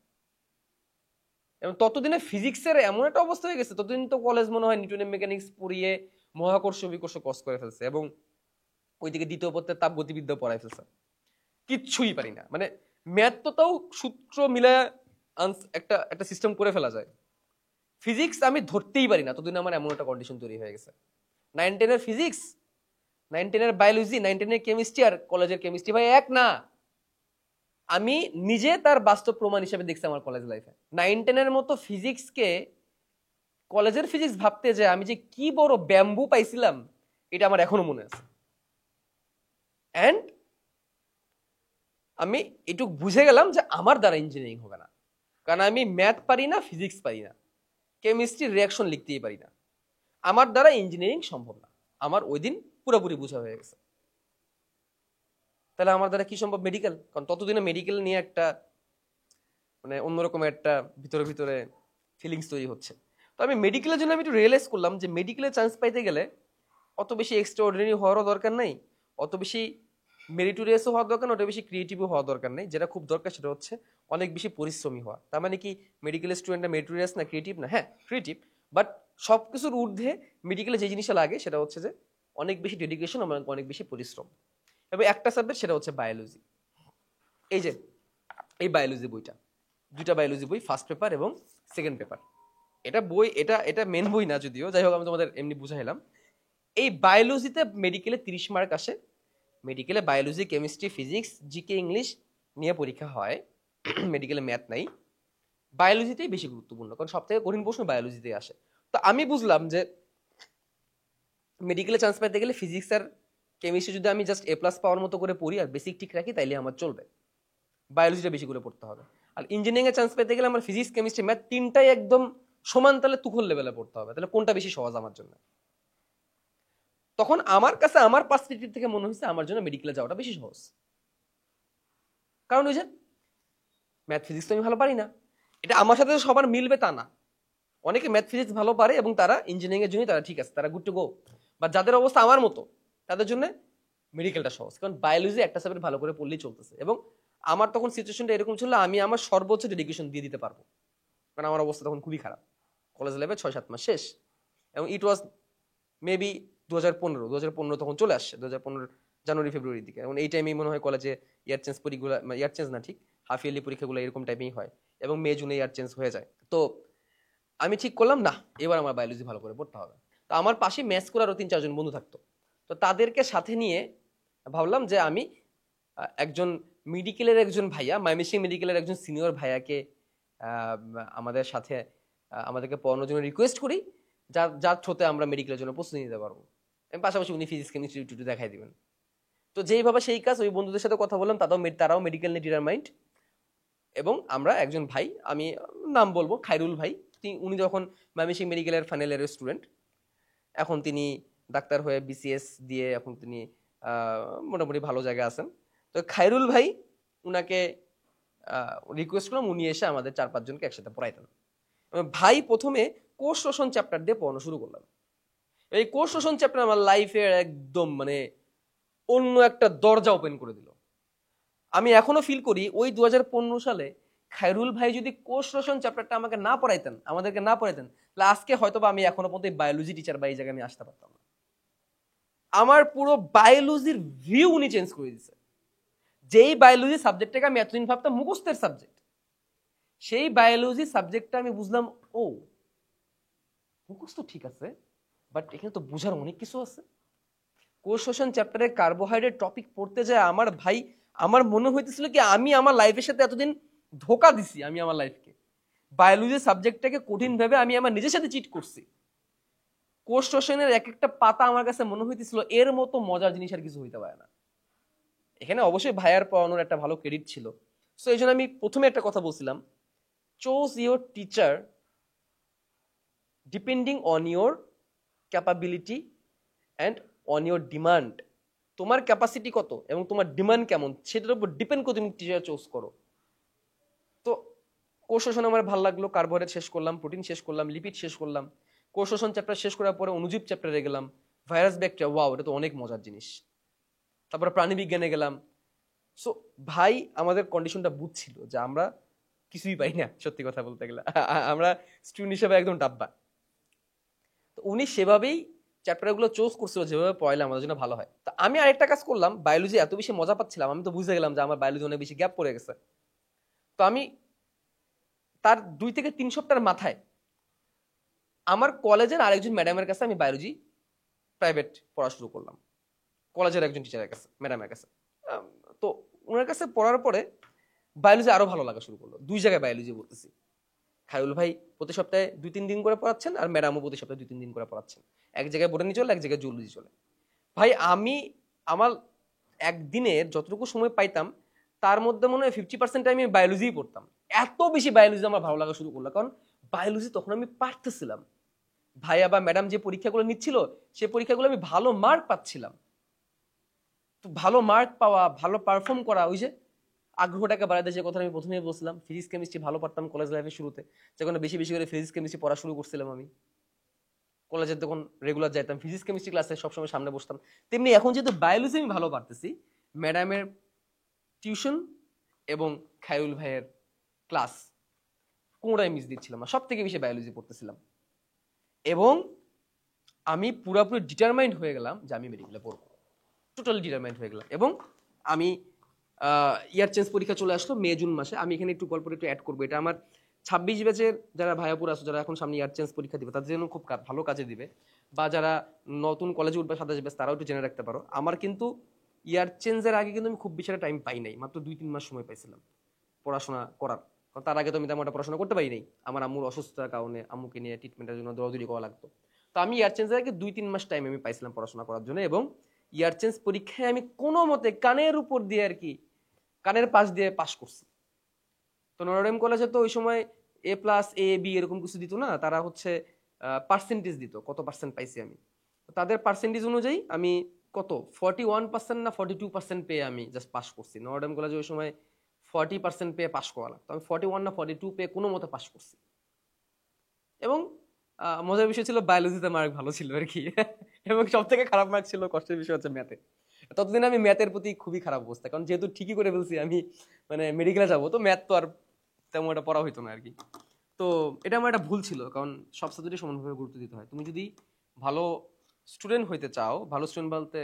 এবং ততদিনে ফিজিক্সের এমন একটা অবস্থা হয়ে গেছে, ততদিন তো কলেজ মনে হয় নিউটনের মেকানিক্স পড়িয়ে মহাকর্ষ বিকর্ষ কস করে ফেলছে, এবং ওইদিকে দ্বিতীয় পত্রের তাপগতিবিদ্যা পড়াই ফেলছে। কিচ্ছুই পারি না, মানে ম্যাথ তো তাও সূত্র মিলে একটা একটা সিস্টেম করে ফেলা যায়। ফিজিক্স আমি ধরতেই পারি না, ততদিন আমার এমন একটা কন্ডিশন তৈরি হয়ে গেছে। 9-10 ফিজিক্স, 9-10 বায়োলজি, 9-10 কেমিস্ট্রি আর কলেজের কেমিস্ট্রি ভাই এক না। আমি নিজে তার বাস্তব প্রমাণ হিসেবে দেখছি আমার কলেজ লাইফে। 9-10 মতো ফিজিক্সকে কলেজের ফিজিক্স ভাবতে যে আমি যে কি বড় ব্যাম্বু পাইছিলাম, এটা আমার এখনো মনে আছে। অ্যান্ড আমি এটুকু বুঝে গেলাম যে আমার দ্বারা ইঞ্জিনিয়ারিং হবে না, কারণ আমি ম্যাথ পারি না, ফিজিক্স পারি না, কেমিস্ট্রির রিয়াকশন লিখতেই পারি না। আমার দ্বারা ইঞ্জিনিয়ারিং সম্ভব না। আমার ওই দিন পুরোপুরি বোঝা হয়ে গেছে। তাহলে আমার দ্বারা কি সম্ভব? মেডিকেল। কারণ ততদিনে মেডিকেল নিয়ে একটা মানে অন্যরকম একটা ভিতরে ভিতরে ফিলিংস তৈরি হচ্ছে। তো আমি মেডিকেলের জন্য আমি একটু রিয়েলাইজ করলাম যে মেডিকেলে চান্স পাইতে গেলে অত বেশি এক্সট্রা অর্ডিনারি হওয়ারও দরকার নেই, অত বেশি মেরিটোরিয়াসও হওয়ার দরকার নেই, অত বেশি ক্রিয়েটিভও হওয়ার দরকার নেই। যেটা খুব দরকার সেটা হচ্ছে অনেক বেশি পরিশ্রমী হওয়া। তার মানে কি মেডিকেল স্টুডেন্টরা মেরিটোরিয়াস না ক্রিয়েটিভ না? হ্যাঁ ক্রিয়েটিভ, বাট সব কিছুর ঊর্ধ্বে মেডিকেলে যে জিনিসটা লাগে সেটা হচ্ছে যে অনেক বেশি ডেডিকেশন, অনেক বেশি পরিশ্রম। এবং একটা সাবজেক্ট সেটা হচ্ছে বায়োলজি। এই যে এই বায়োলজি বইটা, 2টা বায়োলজি বই, ফার্স্ট পেপার এবং সেকেন্ড পেপার। এটা বই, এটা মেন বই না যদিও, যাই হোক আমি তোমাদের এমনি বুঝাইলাম। এই বায়োলজিতে মেডিকেলে 30 মার্ক আসে। মেডিকেলে biology, chemistry, physics, GK, English নিয়ে পরীক্ষা হয়, মেডিকেলে ম্যাথ নাই। বায়োলজিতেই বেশি গুরুত্বপূর্ণ, কারণ সব থেকে কঠিন প্রশ্ন বায়োলজিতেই আসে। তো আমি বুঝলাম যে মেডিকেলে চান্স পাইতে গেলে ফিজিক্স আর কেমিস্ট্রি যদি আমি জাস্ট A+ পাওয়ার মতো করে পড়ি আর বেসিক ঠিক রাখি তাইলে আমার চলবে, বায়োলজিটা বেশি করে পড়তে হবে। আর ইঞ্জিনিয়ারিং এ চান্স পেতে গেলে আমার ফিজিক্স, কেমিস্ট্রি, ম্যাথ 3টাই একদম সমান তালে তুখল লেভেলে পড়তে হবে। তাহলে কোনটা বেশি সহজ আমার জন্য? তখন আমার কাছে আমার পার্সপেক্টিভ থেকে মনে হয়েছে আমার জন্য মেডিকেলে যাওয়াটা বেশি সহজ। কারণ ওই যে ম্যাথ ফিজিক্স তো আমি ভালো পারি না, এটা আমার সাথে সবার মিলবে তা না। অনেকে ম্যাথ ফিজিক্স ভালো পারে এবং তারা ইঞ্জিনিয়ারিং এর জন্য তারা ঠিক আছে, তারা গুড টু গো। বা যাদের অবস্থা আমার মতো তাদের জন্য মেডিকেলটা সহজ, কারণ বায়োলজি একটা সাবজেক্ট ভালো করে পড়লেই চলতেছে। এবং আমার তখন সিচুয়েশনটা এরকম ছিল, আমি আমার সর্বোচ্চ ডেডিকেশন দিয়ে দিতে পারবো, কারণ আমার অবস্থা তখন খুবই খারাপ। কলেজ লাইফে 6-7 মাস শেষ, এবং ইট ওয়াজ মেবি 2015 তখন চলে আসছে। 2015 জানুয়ারি ফেব্রুয়ারির দিকে, এবং এই টাইমেই মনে হয় কলেজে ইয়ার চেঞ্জ পরীক্ষাগুলো, ইয়ার চেঞ্জ না ঠিক হাফ ইয়ারলি পরীক্ষাগুলো এরকম টাইমেই হয়, এবং মে জুনে ইয়ার চেঞ্জ হয়ে যায়। তো আমি ঠিক করলাম না এবার আমার বায়োলজি ভালো করে পড়তে হবে। তো আমার পাশে ম্যাথস করে আরো 3-4 জন বন্ধু থাকতো, তো তাদেরকে সাথে নিয়ে ভাবলাম যে আমি একজন মেডিকেলের একজন ভাইয়া, ময়মনসিংহ মেডিকেলের একজন সিনিয়র ভাইয়াকে আমাদের সাথে আমাদেরকে পড়ানোর জন্য রিকোয়েস্ট করি, যার থ্রুতে আমরা মেডিকেলের জন্য প্রস্তুতি নিতে পারবো, এবং পাশাপাশি উনি ফিজিক্স কেমিস্ট্রি একটু দেখাই দিবেন। তো যেইভাবে সেই কাজ, ওই বন্ধুদের সাথে কথা বললাম, তারাও মেডিকেল নিয়ে ডিটারমাইন্ড, এবং আমরা একজন ভাই, আমি নাম বলবো খায়রুল ভাই, উনি যখন ময়মনসিংহ মেডিকেলের ফাইনাল ইয়ারের স্টুডেন্ট, এখন তিনি ডাক্তার হয়ে বিসিএস দিয়ে এখন তিনি মোটামুটি ভালো জায়গায় আছেন। তো খায়রুল ভাই, উনাকে রিকোয়েস্ট করলাম উনি এসে আমাদের 4-5 জনকে একসাথে পড়াইতেন। ভাই প্রথমে কোষ রোশন চ্যাপ্টার দিয়ে পড়ানো শুরু করলাম। এই কোষ রোশন চ্যাপ্টার আমার লাইফের একদম মানে অন্য একটা দরজা ওপেন করে দিল। আমি এখনো ফিল করি ওই 2015 সালে খায়রুল ভাই যদি কোষ রোশন চ্যাপ্টারটা আমাদেরকে না পড়াইতেন, তাহলে আজকে হয়তো আমি এখনো পর্যন্ত বায়োলজি টিচার বা এই জায়গায় আমি আসতে পারতাম না। আমার পুরো বায়োলজির ভিউ উনি চেঞ্জ করে দিচ্ছে। যেই বায়োলজি সাবজেক্টটাকে আমি এতদিন ভাবতাম মুখস্থের সাবজেক্ট, সেই বায়োলজি সাবজেক্টটা আমি বুঝলাম ও মুখস্থ ঠিক আছে, বাট এখানে তো বোঝার অনেক কিছু আছে। কোষ রোশন চ্যাপ্টারে কার্বোহাইড্রেট টপিক পড়তে যায় আমার মনে হইতেছিল কি আমি আমার লাইফের সাথে এতদিন ধোকা দিছি, আমি আমার লাইফকে বায়োলজি সাবজেক্টটাকে কঠিন ভাবে আমি আমার নিজের সাথে চিট করছি। কোষ রোশনের এক একটা পাতা আমার কাছে মনে হইতেছিল এর মতো মজার জিনিস আর কিছু হইতে পারে না। এখানে অবশ্যই ভাইয়ার পড়ানোর একটা ভালো ক্রেডিট ছিল। সো এই জন্য আমি প্রথমে একটা কথা বলছিলাম, choose your teacher depending on your capability and on your demand. তোমার ক্যাপাসিটি কত এবং তোমার ডিমান্ড কেমন সেটার উপর ডিপেন্ড করে তুমি টিচার চুজ করো। তো কোষ রোশন আমার ভালো লাগলো, কার্বোহাইড্রেট শেষ করলাম, প্রোটিন শেষ করলাম, লিপিড শেষ করলাম। কোষ রোশন চ্যাপ্টার শেষ করার পরে অণুজীব চ্যাপ্টারে গেলাম, ভাইরাস ব্যাকটেরিয়া, ওয়াও এটা তো অনেক মজার জিনিস। তারপরে প্রাণীবিজ্ঞানে গেলাম। সো ভাই আমাদের কন্ডিশনটা বুঝছিল যে আমরা কিছুই পাই না, সত্যি কথা বলতে গেলে আমরা স্টুডেন্ট হিসেবে একদম ডাব্বা। তো উনি সেভাবেই চ্যাপ্টারগুলো চুজ করছিল যেভাবে পড়াইলে আমাদের জন্য ভালো হয়। তো আমি আরেকটা কাজ করলাম, বায়োলজি এত বেশি মজা পাচ্ছিলাম, আমি তো বুঝে গেলাম যে আমার বায়োলজি অনেক বেশি গ্যাপ পড়ে গেছে। তো আমি তার 2 থেকে 3 সপ্তাহের মাথায় আমার কলেজের আরেকজন ম্যাডামের কাছে আমি বায়োলজি প্রাইভেট পড়া শুরু করলাম, কলেজের একজন টিচারের কাছে, ম্যাডামের কাছে। তো ওনার কাছে পড়ার পরে বায়োলজি আরো ভালো লাগা শুরু করলো। 2 জায়গায় বায়োলজি বলতেছি, খায়রুল ভাই প্রতি সপ্তাহে 2-3 দিন করে পড়াচ্ছেন, আর ম্যাডামও প্রতি সপ্তাহে 2-3 দিন করে পড়াচ্ছেন। এক জায়গায় বোটানি চলে, এক জায়গায় জুলজি চলে। ভাই আমি আমার একদিনের যতটুকু সময় পাইতাম তার মধ্যে মনে হয় 50% টাইম আমি বায়োলজিই পড়তাম। এত বেশি বায়োলজি আমার ভালো লাগা শুরু করলো, কারণ বায়োলজি তখন আমি পারতেছিলাম। ভাইয়া বা ম্যাডাম যে পরীক্ষাগুলো নিচ্ছিল সেই পরীক্ষাগুলো আমি ভালো মার্ক পাচ্ছিলাম। তো ভালো মার্ক পাওয়া, ভালো পারফর্ম করা, ওই যে আগ্রহটাকে বাড়াতে যে কথা আমি প্রথমেই বলছিলাম, ফিজিক্স কেমিস্ট্রি ভালো পারতাম কলেজ লাইফের শুরুতে, যখন বেশি বেশি করে ফিজিক্স কেমিস্ট্রি পড়া শুরু করছিলাম। আমি কলেজে তখন রেগুলার যাইতাম, ফিজিক্স কেমিস্ট্রি ক্লাসে সবসময় সামনে বসতাম। তেমনি এখন যেহেতু বায়োলজি আমি ভালো পারতেছি, ম্যাডামের টিউশন এবং খায়রুল ভাইয়ের ক্লাস কোনোটাই মিস দিচ্ছিলাম না, সব থেকে বেশি বায়োলজি পড়তেছিলাম। এবং আমি পুরোপুরি ডিটারমাইন্ড হয়ে গেলাম যে আমি মেডিকেলে পড়বো, টোটালি ডিটারমাইন্ড হয়ে গেলাম। এবং আমি ইয়ার চেঞ্জ পরীক্ষা চলে আসলো মে জুন মাসে। আমি এখানে একটু গল্পটা একটু অ্যাড করবো, এটা আমার 26 ব্যাচের যারা ভাইয়াপুর আসো, যারা এখন সামনে ইয়ার চেঞ্জ পরীক্ষা দিবে তাদের জন্য খুব ভালো কাজে দিবে, বা যারা নতুন কলেজে উঠবে 27 ব্যাচ তারাও একটু জেনে রাখতে পারো। আমার কিন্তু ইয়ার চেঞ্জের আগে কিন্তু আমি খুব বেশি টাইম পাই নাই, মাত্র 2-3 মাস সময় পাইছিলাম পড়াশোনা করার। কারণ তার আগে তো আমি তেমন একটা পড়াশোনা করতে পারি নাই, আমার আম্মুর অসুস্থতার কারণে আম্মুকে নিয়ে ট্রিটমেন্টের জন্য দৌড়াদৌড়ি করা লাগতো। তো আমি ইয়ার চেঞ্জের আগে 2-3 মাস টাইম আমি পাইছিলাম পড়াশোনা করার জন্য। এবং ইয়ার চেঞ্জ পরীক্ষায় আমি কোনো মতে কানের উপর দিয়ে আর কি, কানের পাশ দিয়ে পাশ করছি। তো নটরডেম কলেজে তো ওই সময় A+A B এরকম কিছু দিত না, তারা হচ্ছে পার্সেন্টেজ দিত, কত পার্সেন্ট পাইছি আমি। তাদের পার্সেন্টেজ অনুযায়ী আমি কত 41% না 42% পেয়ে আমি জাস্ট পাস করছি। নটরডেম কলেজে ওই সময় 40% পেয়ে পাস করা লাগতো, আমি 41 না 42 পেয়ে কোনো মতে পাস করছি। এবং মজার বিষয় ছিল বায়োলজিতে মার্ক ভালো ছিল আর কি এবং সব থেকে খারাপ মার্ক ছিল, কষ্টের বিষয় হচ্ছে ম্যাথে। ততদিন আমি ম্যাথের প্রতি খুবই খারাপ অবস্থা, কারণ যেহেতু ঠিকই করে ফেলছি আমি, মানে মেডিকেলে যাবো, তো ম্যাথ তো আর তেমন একটা পড়া হইতো না আর কি। তো এটা আমার একটা ভুল ছিল, কারণ সব সাবজেক্টে সমানভাবে গুরুত্ব দিতে হয়। তুমি যদি ভালো স্টুডেন্ট হইতে চাও, ভালো স্টুডেন্ট বলতে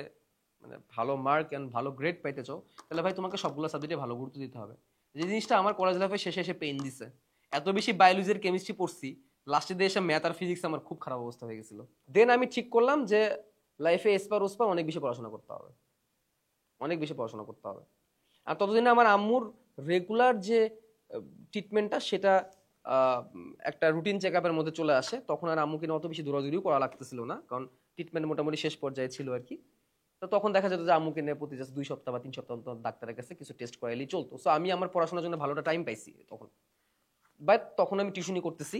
মানে ভালো মার্ক অ্যান্ড ভালো গ্রেড পাইতে চাও, তাহলে ভাই তোমাকে সবগুলো সাবজেক্টে ভালো গুরুত্ব দিতে হবে। যে জিনিসটা আমার কলেজ লাইফে শেষে এসে পেইন দিছে, এত বেশি বায়োলজির কেমিস্ট্রি পড়ছি, লাস্টে দিয়ে এসে ম্যাথ আর ফিজিক্স আমার খুব খারাপ অবস্থা হয়ে গেছিল। দেন আমি ঠিক করলাম যে লাইফে এসপার ওসপার অনেক বেশি পড়াশোনা করতে হবে, অনেক বেশি পড়াশোনা করতে হবে। আর ততদিনে আমার আম্মুর রেগুলার যে ট্রিটমেন্টটা সেটা একটা রুটিন চেক আপের মধ্যে চলে আসে, তখন আর আম্মুকে অত বেশি দৌড়াদৌড়িও করা লাগতেছিল না, কারণ ট্রিটমেন্ট মোটামুটি শেষ পর্যায়ে ছিল আর কি। তো তখন দেখা যেত যে আম্মুকে নিয়ে প্রতি জাস্ট 2 সপ্তাহ বা 3 সপ্তাহ অন্তর ডাক্তারের কাছে কিছু টেস্ট করাইলেই চলতো। সো আমি আমার পড়াশোনার জন্য ভালোটা টাইম পাইছি তখন। বাট তখন আমি টিউশনি করতেছি,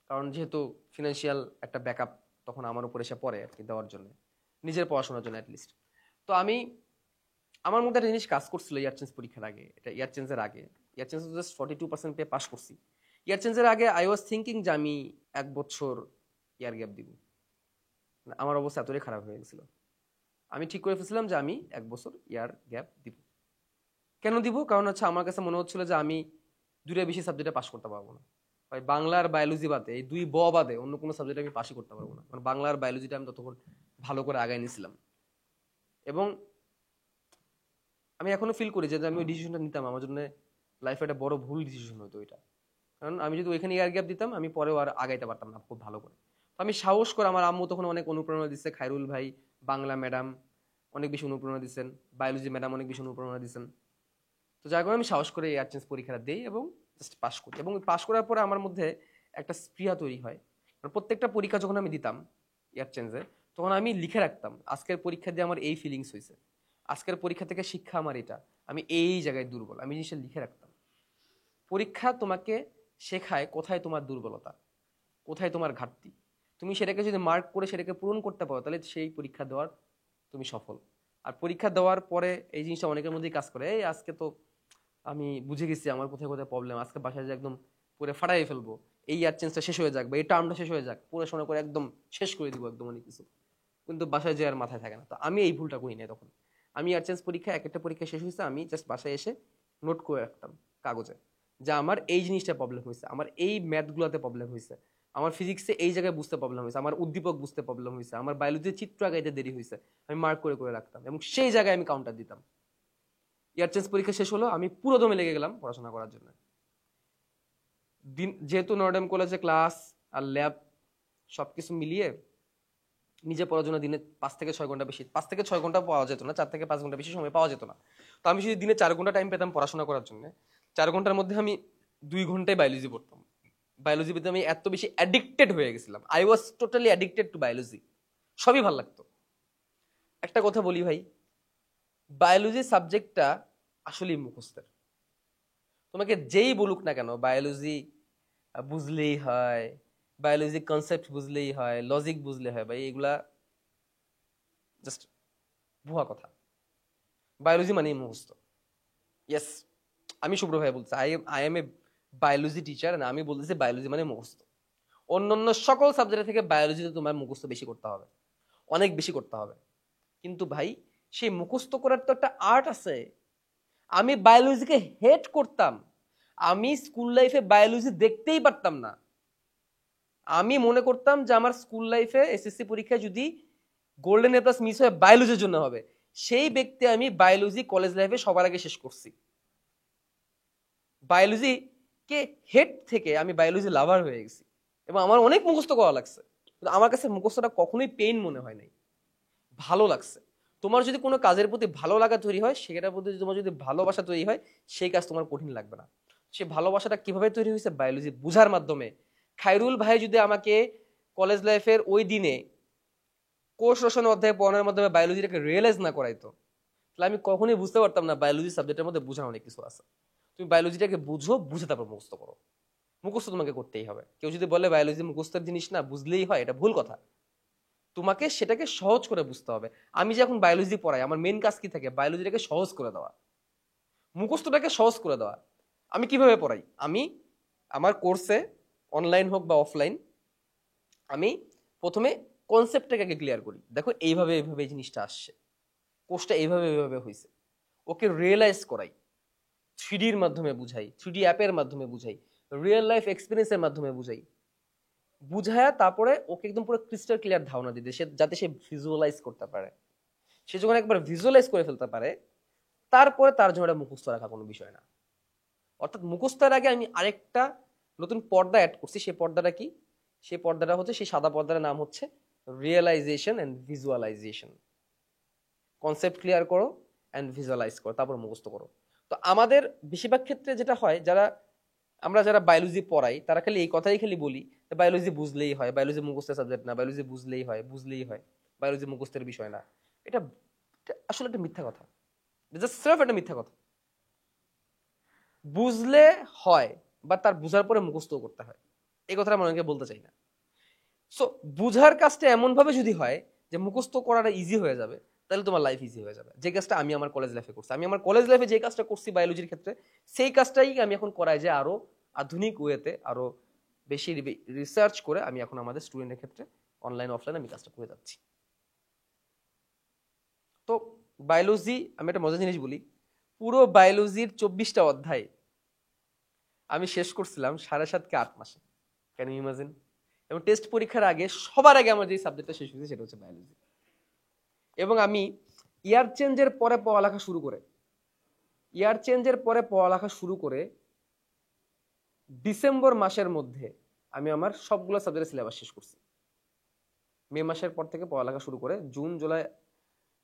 কারণ যেহেতু ফিনান্সিয়াল একটা ব্যাকআপ তখন আমার উপর এসে পড়ে আর কি, দেওয়ার জন্য, নিজের পড়াশোনার জন্য অ্যাটলিস্ট। তো আমি, আমার মধ্যে একটা জিনিস কাজ করছিল ইয়ার চেঞ্জ পরীক্ষার আগে, এটা ইয়ার চেঞ্জের আগে, ইয়ার চেঞ্জ জাস্ট 42% পেয়ে পাস করছি। ইয়ার চেঞ্জের আগে আই ওয়াজ থিঙ্কিং যে আমি 1 বছর ইয়ার গ্যাপ দিব। আমার অবস্থা এতটাই খারাপ হয়ে গেছিল, আমি ঠিক করে ফেলছিলাম যে আমি 1 বছর ইয়ার গ্যাপ দিব। কেন দিব? কারণ হচ্ছে আমার কাছে মনে হচ্ছিল যে আমি 2টা বেশি সাবজেক্টে পাস করতে পারবো না ভাই। বাংলা আর বায়োলজি বাদে, এই 2 বাদে অন্য কোনো সাবজেক্টে আমি পাসই করতে পারবো না, কারণ বাংলা আর বায়োলজিটা আমি ততক্ষণ ভালো করে আগায় নিয়েছিলাম। এবং আমি এখনো ফিল করি যে আমি ওই ডিসিশনটা নিতাম, আমার জন্য লাইফে একটা বড় ভুল ডিসিশন হতো ওইটা। কারণ আমি যদি ওইখানে ইয়ার গ্যাপ দিতাম, আমি পরেও আর আগাইতে পারতাম না খুব ভালো করে। তো আমি সাহস করে, আমার আম্মু তখন অনেক অনুপ্রেরণা দিচ্ছে, খায়রুল ভাই, বাংলা ম্যাডাম অনেক বেশি অনুপ্রেরণা দিচ্ছেন, বায়োলজি ম্যাডাম অনেক বেশি অনুপ্রেরণা দিচ্ছেন। তো যার কারণে আমি সাহস করে এয়ার চেঞ্জ পরীক্ষাটা দিই এবং জাস্ট পাস করি। এবং পাস করার পরে আমার মধ্যে একটা স্পৃহা তৈরি হয়। প্রত্যেকটা পরীক্ষা যখন আমি দিতাম এয়ার চেঞ্জে, তখন আমি লিখে রাখতাম আজকের পরীক্ষা দিয়ে আমার এই ফিলিংস হয়েছে, আজকের পরীক্ষা থেকে শিক্ষা আমার এটা, আমি এই জায়গায় দুর্বল, আমি জিনিসটা লিখে রাখতাম। পরীক্ষা তোমাকে শেখায় কোথায় তোমার দুর্বলতা, কোথায় তোমার ঘাটতি। তুমি সেটাকে যদি মার্ক করে সেটাকে পূরণ করতে পারো, তাহলে সেই পরীক্ষা দেওয়ার তুমি সফল। আর পরীক্ষা দেওয়ার পরে এই জিনিসটা অনেকের মধ্যেই কাজ করে, এই আজকে তো আমি বুঝে গেছি আমার কোথায় কোথায় প্রবলেম, আজকে বাসায় যে একদম পুরো ফাটাই ফেলবো, এই ইয়ার চেঞ্জটা শেষ হয়ে যাক বা এই টার্মটা শেষ হয়ে যাক, পড়াশোনা করে একদম শেষ করে দিব একদম অনেক কিছু, কিন্তু বাসায় যে আর মাথায় থাকে না। তো আমি এই ভুলটা করি না তখন। আমি ইয়ার চেঞ্জ পরীক্ষা, একটা পরীক্ষা শেষ হয়েছে, আমি জাস্ট বাসায় এসে নোট করে রাখতাম কাগজে যে আমার এই জিনিসটা প্রবলেম হয়েছে, আমার এই ম্যাথগুলোতে প্রবলেম হয়েছে, আমার ফিজিক্সে এই জায়গায় বুঝতে প্রবলেম হয়েছে, আমার উদ্দীপক বুঝতে প্রবলেম হয়েছে, আমার বায়োলজির চিত্র আঁকাইতে দেরি হয়েছে, আমি মার্ক করে করে রাখতাম এবং সেই জায়গায় আমি কাউন্টার দিতাম। ইয়ার চেঞ্জ পরীক্ষা শেষ হলো, আমি পুরো দমে লেগে গেলাম পড়াশোনা করার জন্য। দিন যেহেতু নর্ডেম কলেজে ক্লাস আর ল্যাব সবকিছু মিলিয়ে নিজে পড়ার জন্য দিনে 5 থেকে 6 ঘন্টা বেশি, 5 থেকে 6 ঘন্টা পাওয়া যেত না, 4 থেকে 5 ঘন্টা বেশি সময় পাওয়া যেত না। তো আমি যদি দিনে 4 ঘন্টা টাইম পেতাম পড়াশোনা করার জন্য, 4 ঘন্টার মধ্যে আমি 2 ঘন্টায় বায়োলজি পড়তাম। বায়োলজি পেতে আমি এত বেশি অ্যাডিক্টেড হয়ে গেছিলাম, I was totally addicted to biology, সবই ভালো লাগতো। একটা কথা বলি ভাই, বায়োলজি সাবজেক্টটা আসলেই মুখস্থের। তোমাকে যেই বলুক না কেন বায়োলজি বুঝলেই হয়, বায়োলজি কনসেপ্ট বুঝলেই হয়, লজিক বুঝলে হয়, ভাই এগুলা জাস্ট ভুয়া কথা। বায়োলজি মানেই মুখস্থ। ইয়েস, আমি শুভ্র ভাই বলছি, I M A biology teacher, না আমি বলতেছি বায়োলজি মানে মুখস্থ। অন্যান্য সকল সাবজেক্ট থেকে বায়োলজিতে তোমার মুখস্থ বেশি করতে হবে, অনেক বেশি করতে হবে। কিন্তু ভাই সেই মুখস্থ করার তো একটা আর্ট আছে। আমি বায়োলজিকে হেট করতাম, আমি স্কুল লাইফে বায়োলজি দেখতেই পারতাম না। আমি মনে করতাম যে আমার স্কুল লাইফে এসএসসি পরীক্ষায় যদি গোল্ডেন এ প্লাস মিস হয়ে বায়োলজির জন্য হবে, সেই ব্যক্তি আমি বায়োলজি কলেজ লাইফে সবার আগে শেষ করছি। বায়োলজি কে হেড থেকে আমি বায়োলজি লাভার হয়ে গেছি এবং আমার অনেক মুখস্থ করা লাগছে, কিন্তু আমার কাছে মুখস্থটা কখনোই পেইন মনে হয় নাই, ভালো লাগছে। তোমার যদি কোনো কাজের প্রতি ভালো লাগা তৈরি হয়, সেটার প্রতি তোমার যদি ভালোবাসা তৈরি হয়, সেই কাজ তোমার কঠিন লাগবে না। সে ভালোবাসাটা কিভাবে তৈরি হয়েছে? বায়োলজি বুঝার মাধ্যমে। খায়রুল ভাই যদি আমাকে কলেজ লাইফের ওই দিনে কোষ রসায়ন অধ্যায় পড়ানোর মাধ্যমে বায়োলজিটাকে রিয়েলাইজ না করাইতো, তাহলে আমি কখনোই বুঝতে পারতাম না বায়োলজি সাবজেক্টের মধ্যে বোঝার অনেক কিছু আছে। তুমি বায়োলজিটাকে বুঝো, বুঝে তারপর মুখস্থ করো। মুখস্থ তোমাকে করতেই হবে। কেউ যদি বলে বায়োলজি মুখস্থের জিনিস না, বুঝলেই হয়, এটা ভুল কথা। তোমাকে সেটাকে সহজ করে বুঝতে হবে। আমি যে এখন বায়োলজি পড়াই, আমার মেন কাজ কি থাকে? বায়োলজিটাকে সহজ করে দেওয়া, মুখস্থটাকে সহজ করে দেওয়া। আমি কিভাবে পড়াই? আমি আমার কোর্সে, অনলাইন হোক বা অফলাইন, আমি প্রথমে কনসেপ্টটাকে আগে ক্লিয়ার করি। দেখো এইভাবে এইভাবে এই জিনিসটা আসছে, কোর্সটা এইভাবে এইভাবে হয়েছে, ওকে রিয়েলাইজ করাই, 3Dর মাধ্যমে বুঝাই, 3D অ্যাপের মাধ্যমে বুঝাই, রিয়েল লাইফ এক্সপিরিয়েন্সের মাধ্যমে বুঝাই। বুঝায়া তারপরে ওকে একদম পুরো ক্রিস্টাল ক্লিয়ার ধারণা দিতে, যাতে সে ভিজুয়ালাইজ করতে পারে। সে যখন একবার ভিজুয়ালাইজ করে ফেলতে পারে, তারপরে তার জন্য এটা মুখস্থ রাখা কোনো বিষয় না। অর্থাৎ মুখস্থের আগে আমি আরেকটা নতুন পর্দা অ্যাড করছি। সেই পর্দাটা কি? সেই পর্দাটা হচ্ছে, সেই সাদা পর্দার নাম হচ্ছে realisation and visualisation. Concept clear করো অ্যান্ড ভিজুয়ালাইজ করো, তারপর মুখস্থ করো। তো আমাদের বেশিরভাগ ক্ষেত্রে যেটা হয়, আমরা যারা বায়োলজি পড়াই তারা খালি এই কথাই খালি বলি, বায়োলজি বুঝলেই হয়, বায়োলজি মুখস্থের সাবজেক্ট না, বায়োলজি বুঝলেই হয়, বায়োলজি মুখস্থের বিষয় না। এটা আসলে একটা মিথ্যা কথা, জাস্ট সির্ফ একটা মিথ্যা কথা। বুঝলে হয়, বা তার বুঝার পরে মুখস্থ করতে হয়, এই কথাটা আমি অনেকে বলতে চাই না। সো বুঝার কাজটা এমন ভাবে যদি হয় যে মুখস্থ করাটা ইজি হয়ে যাবে, তাহলে তোমার লাইফ ইজি হয়ে যাবে। যে কাজটা আমি আমার কলেজ লাইফে করছি, আমি আমার কলেজ লাইফে যে কাজটা করছি বায়োলজির ক্ষেত্রে, সেই কাজটাই আমি এখন করাই, যে আরো আধুনিক ওয়েতে, আরো বেশি রিসার্চ করে আমি এখন আমাদের স্টুডেন্টের ক্ষেত্রে অনলাইন অফলাইন আমি কাজটা করে যাচ্ছি। তো বায়োলজি, আমি একটা মজার জিনিস বলি, পুরো বায়োলজির 24টা অধ্যায় আমি শেষ করছিলাম 7.5 থেকে 8 মাসে। Can you imagine? এবং টেস্ট পরীক্ষার আগে সবার আগে আমার যে সাবজেক্টটা শেষ হয়েছে সেটা হচ্ছে বায়োলজি। এবং আমি ইয়ার চেঞ্জের পরে পড়ালেখা শুরু করে ডিসেম্বর মাসের মধ্যে আমি আমার সবগুলো সাবজেক্টের সিলেবাস শেষ করছি। মে মাসের পর থেকে পড়ালেখা শুরু করে June, July,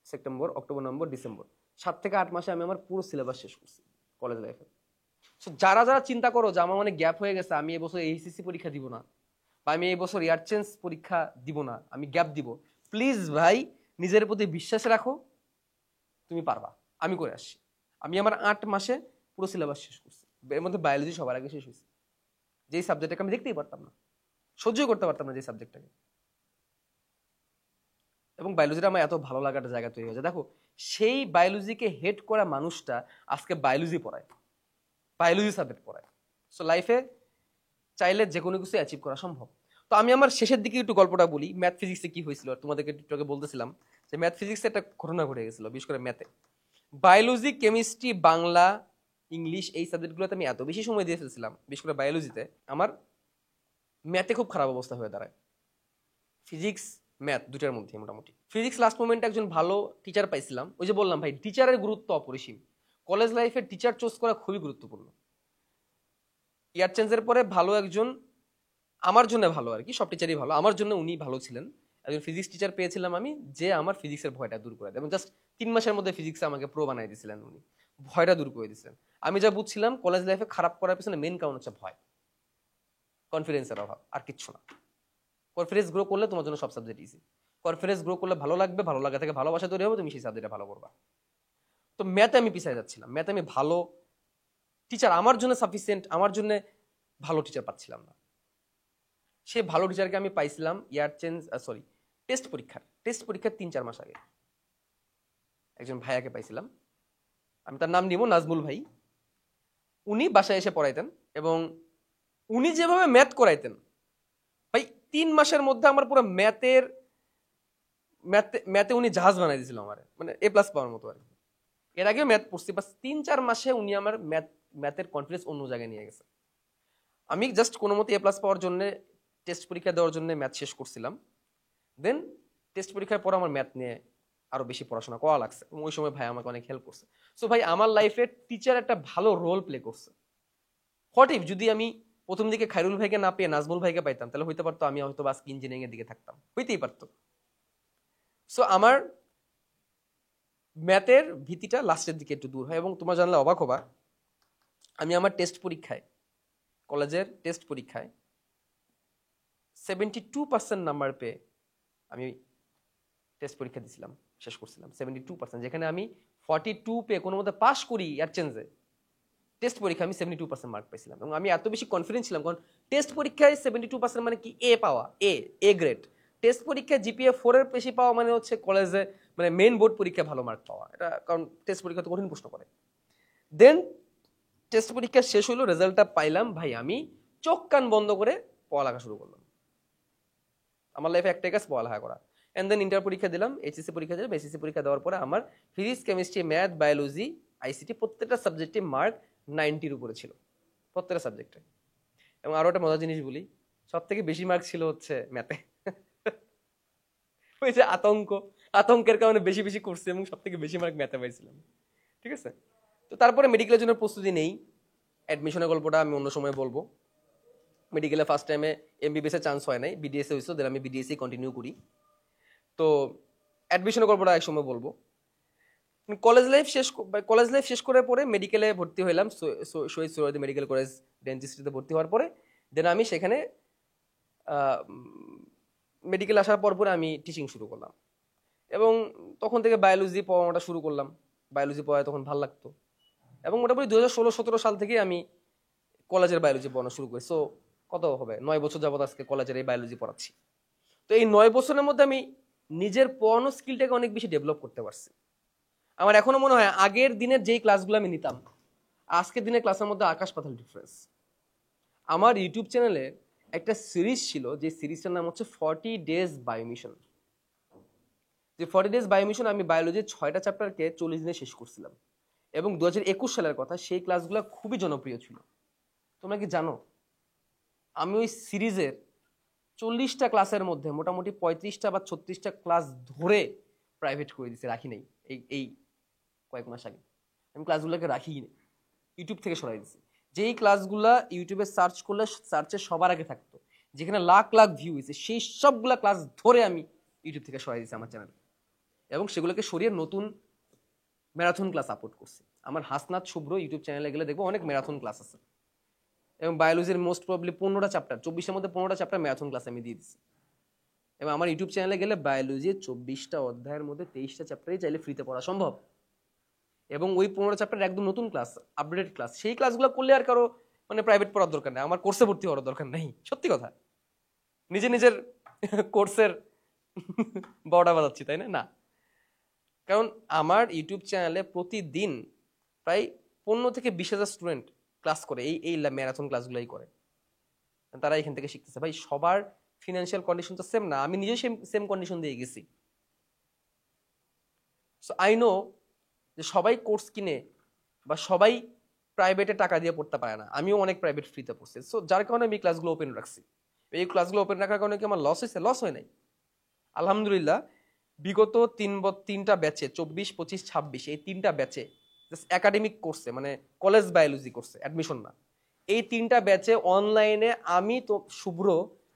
September, October, November, December, 7 থেকে 8 মাসে আমি আমার পুরো সিলেবাস শেষ করছি কলেজ লাইফে। যারা চিন্তা করো যে আমার মানে গ্যাপ হয়ে গেছে, আমি এবছর এইচএসসি পরীক্ষা দিব না, বা আমি এই বছর ইয়ার চেঞ্জ পরীক্ষা দিব না, আমি গ্যাপ দিব, প্লিজ ভাই নিজের প্রতি বিশ্বাস রাখো, তুমি পারবা। আমি করে আসছি। আমি আমার 8 মাসে পুরো সিলেবাস শেষ করছি। এর মধ্যে বায়োলজি সবার আগে শেষ হয়েছে, যেই সাবজেক্টটাকে আমি দেখতেই পারতাম না, সহ্যই করতে পারতাম না যে সাবজেক্টটাকে। এবং বায়োলজিটা আমার এত ভালো লাগার জায়গা তৈরি হয়েছে। দেখো, সেই বায়োলজিকে হেট করা মানুষটা আজকে বায়োলজি পড়ায়, বায়োলজি সাবজেক্ট পড়ায়। সো লাইফে চাইলে যে কোনো কিছু অ্যাচিভ করা সম্ভব। তো আমি আমার শেষের দিকে একটু গল্পটা বলি, ম্যাথ ফিজিক্সে কি হয়েছিল। তোমাদেরকে একটু আগে বলতেছিলাম যে ম্যাথ ফিজিক্সে একটা ঘটনা ঘটে গেছিল, বিশেষ করে ম্যাথে। বায়োলজি, কেমিস্ট্রি, বাংলা, ইংলিশ, এই সাবজেক্টগুলোতে আমি এত বেশি সময় দিয়ে ফেলছিলাম, বিশেষ করে বায়োলজিতে আমার ম্যাথে খুব খারাপ অবস্থা হয়ে দাঁড়ায়। ফিজিক্স, ম্যাথ দুটার মধ্যে মোটামুটি। ফিজিক্স লাস্ট মোমেন্টে একজন ভালো টিচার পাইছিলাম। ওই যে বললাম ভাই, টিচারের গুরুত্ব অপরিসীম। কলেজ লাইফে টিচার চুজ করা খুবই গুরুত্বপূর্ণ। ইয়ার চেঞ্জের পরে ভালো একজন, আমার জন্য ভালো আর কি, সব টিচারই ভালো, আমার জন্য উনি ভালো ছিলেন, একজন ফিজিক্স টিচার পেয়েছিলাম আমি, যে আমার ফিজিক্সের ভয়টা দূর করে দেয়। এবং জাস্ট 3 মাসের মধ্যে ফিজিক্স আমাকে প্রো বানাই দিয়েছিলেন উনি, ভয়টা দূর করে দিয়েছিলেন। আমি যা বুঝছিলাম কলেজ লাইফে খারাপ করার পিছনে মেন কারণ হচ্ছে ভয়, কনফিডেন্সের অভাব, আর কিচ্ছু না। কনফিডেন্স গ্রো করলে তোমার জন্য সব সাবজেক্ট ইজি। কনফিডেন্স গ্রো করলে ভালো লাগবে, ভালো লাগা থেকে ভালোবাসা তৈরি হবে, তুমি সেই সাবজেক্টে ভালো করবা। তো ম্যাথে আমি পিছিয়ে যাচ্ছিলাম, ম্যাথে আমি ভালো টিচার আমার জন্য সাফিসিয়েন্ট, আমার জন্য ভালো টিচার পাচ্ছিলাম না। সে ভালো টিচারকে আমি পাইছিলাম ইয়ার চেঞ্জ, সরি, টেস্ট পরীক্ষার 3-4 মাস আগে একজন ভাইয়াকে পাইছিলাম, আমি তার নাম নিব, নাজমুল ভাই। উনি বাসায় এসে পড়াইতেন, এবং উনি যেভাবে ম্যাথ করাইতেন ভাই, 3 মাসের মধ্যে আমার পুরো ম্যাথে উনি জাহাজ বানাই দিয়েছিল আমার, মানে A+ পাওয়ার মতো আর কি। এর আগেও ম্যাথ পড়ছি, বাস 3-4 মাসে উনি আমার ম্যাথের কনফিডেন্স অন্য জায়গায় নিয়ে গেছে। আমি জাস্ট কোনো মতো A+ পাওয়ার জন্য, টেস্ট পরীক্ষা দেওয়ার জন্য ম্যাথ শেষ করছিলাম। দেন টেস্ট পরীক্ষার পর আমার ম্যাথ নিয়ে আরো বেশি পড়াশোনা করা লাগছে, এবং ওই সময় ভাই আমাকে অনেক হেল্প করছে। সো ভাই, আমার লাইফে টিচার একটা ভালো রোল প্লে করছে। হোয়াট ইফ যদি আমি প্রথম দিকে খায়রুল ভাইকে না পেয়ে নাজমুল ভাইকে পাইতাম, তাহলে হইতে পারতো আমি হয়তো বাস ইঞ্জিনিয়ারিং এর দিকে থাকতাম, হইতেই পারতো। সো আমার ম্যাথের ভীতিটা লাস্টের দিকে একটু দূর হয়। এবং তোমার জানলে অবাক হবা, আমি আমার কলেজের টেস্ট পরীক্ষায় 72% নাম্বার পেয়ে আমি টেস্ট পরীক্ষা দিয়েছিলাম, শেষ করছিলাম 72%। যেখানে আমি 42 পেয়ে কোনো মতে পাস করি ইয়ার চেঞ্জে, টেস্ট পরীক্ষা আমি 72% মার্ক পেয়েছিলাম। এবং আমি এত বেশি কনফিডেন্স ছিলাম, কারণ টেস্ট পরীক্ষায় 72% মানে কি, এ পাওয়া, এ গ্রেড। টেস্ট পরীক্ষায় জিপিএ 4 এর বেশি পাওয়া মানে হচ্ছে কলেজে, মানে মেইন বোর্ড পরীক্ষায় ভালো মার্ক পাওয়া, এটা কারণ টেস্ট পরীক্ষা তো কঠিন প্রশ্ন করে। দেন টেস্ট পরীক্ষা শেষ হইলো, রেজাল্টটা পাইলাম, ভাই আমি চোখ কান বন্ধ করে পড়ালেখা শুরু করলাম। আমার লাইফে একটাই কাজ, পড়ালেখা করা। এন্ড দেন ইন্টার পরীক্ষা দিলাম, এইচএসসি পরীক্ষা দিলাম। এইচএসসি পরীক্ষা দেওয়ার পরে আমার physics, chemistry, math, biology, ICT প্রত্যেকটা সাবজেক্টে মার্ক 90-র উপরে ছিল, প্রত্যেকটা সাবজেক্টে। এবং আরো একটা মজার জিনিস বলি, সব থেকে বেশি মার্ক ছিল হচ্ছে ম্যাথে। ওই যে আতঙ্ক, আতঙ্কের কারণে বেশি বেশি করছি এবং সব থেকে বেশি মার্ক ম্যাথে পাইছিলাম। ঠিক আছে, তো তারপরে মেডিকেলের জন্য প্রস্তুতি নেই। অ্যাডমিশনের গল্পটা আমি অন্য সময় বলবো। মেডিকেলে ফার্স্ট টাইমে এমবিবিএস এর চান্স হয় নাই, বিডিএস এ হয়েছিল, দেন আমি বিডিএস কন্টিনিউ করি। তো অ্যাডমিশনের গল্পটা এক সময় বলবো। কলেজ লাইফ শেষ করার পরে মেডিকেলে ভর্তি হইলাম, শহীদ সোহরাওয়ার্দী মেডিকেল কলেজ ডেন্টিস্ট্রিতে ভর্তি হওয়ার পরে দেন আমি সেখানে মেডিকেল আসার পর আমি টিচিং শুরু করলাম এবং তখন থেকে বায়োলজি পড়ানোটা শুরু করলাম। বায়োলজি পড়ায় তখন ভালো লাগতো এবং মোটামুটি 2016-17 সাল থেকে আমি কলেজের বায়োলজি পড়ানো শুরু করি। সো কত হবে, 9 বছর যাবত আজকে কলেজের এই বায়োলজি পড়াচ্ছি। তো এই 9 বছরের মধ্যে আমি নিজের পড়ানো স্কিলটাকে অনেক বেশি ডেভেলপ করতে পারছি। আমার এখনো মনে হয় আগের দিনের যেই ক্লাসগুলো আমি নিতাম আজকের দিনের ক্লাসের মধ্যে আকাশ পাতাল ডিফারেন্স। আমার ইউটিউব চ্যানেলে একটা সিরিজ ছিল, যে সিরিজটার নাম হচ্ছে 40 ডেজ বায়োমিশন। যে 40 ডেজ বায়োমিশন আমি বায়োলজির 6টা চ্যাপ্টারকে 40 দিনে শেষ করছিলাম এবং 2021 সালের কথা, সেই ক্লাসগুলো খুবই জনপ্রিয় ছিল। তোমরা কি জানো আমি ওই সিরিজের 40টা ক্লাসের মধ্যে মোটামুটি 35টা বা 36টা ক্লাস ধরে প্রাইভেট করে দিয়েছি, রাখি নাই। এই কয়েক মাস আগে আমি ক্লাসগুলোকে রাখি নেই, ইউটিউব থেকে সরাই দিয়েছি। যেই ক্লাসগুলা ইউটিউবে সার্চ করলে সার্চে সবার আগে থাকতো, যেখানে লাখ লাখ ভিউ হয়েছে, সেই সবগুলা ক্লাস ধরে আমি ইউটিউব থেকে সরাই দিয়েছি আমার চ্যানেলে এবং সেগুলোকে সরিয়ে নতুন ম্যারাথন ক্লাস আপলোড করছি। আমার হাসনাত শুভ্র ইউটিউব চ্যানেলে গেলে দেখবো অনেক ম্যারাথন ক্লাস আছে এবং বায়োলজির মোস্ট প্রবলি 15টা চ্যাপ্টার, 24টার মধ্যে 15টা চ্যাপ্টার ম্যারাথন ক্লাস আমি দিয়ে দিচ্ছি। এবং আমার ইউটিউব চ্যানেলে গেলে বায়োলজির 24টা অধ্যায়ের মধ্যে 23টা চ্যাপ্টারই চাইলে ফ্রিতে পড়া সম্ভব এবং ওই 15টা চ্যাপ্টার একদম নতুন ক্লাস, আপডেটেড ক্লাস। সেই ক্লাসগুলো করলে আর কারো মানে প্রাইভেট পড়ার দরকার নেই, আমার কোর্সে ভর্তি হওয়ার দরকার নেই। সত্যি কথা, নিজের কোর্সের বড়টা বাজাচ্ছি, তাই না? কারণ আমার ইউটিউব চ্যানেলে প্রতিদিন প্রায় 15 থেকে 20,000 স্টুডেন্ট ক্লাস করে, এই ম্যারাথন ক্লাসগুলোই করে। তারা এখান থেকে শিখতেছে। ভাই সবার ফিনান্সিয়াল কন্ডিশন তো সেম না, আমি নিজে সেম কন্ডিশন দিয়ে গেছি। সো আই নো যে সবাই কোর্স কিনে বা সবাই প্রাইভেটে টাকা দিয়ে পড়তে পারে না, আমিও অনেক প্রাইভেট ফ্রিতে পড়ছি। সো যার কারণে আমি ক্লাসগুলো ওপেন রাখছি। এই ক্লাসগুলো ওপেন রাখার কারণে কি আমার লস হয়েছে? লস হয় নাই, আলহামদুলিল্লাহ। বিগত 3টা ব্যাচে 24, 25, 26 এই 3টা ব্যাচে জাস্ট একাডেমিক কোর্সে, মানে কলেজ বায়োলজি কোর্সে, অ্যাডমিশন না, এই 3টা ব্যাচে অনলাইনে আমি তো শুভ্র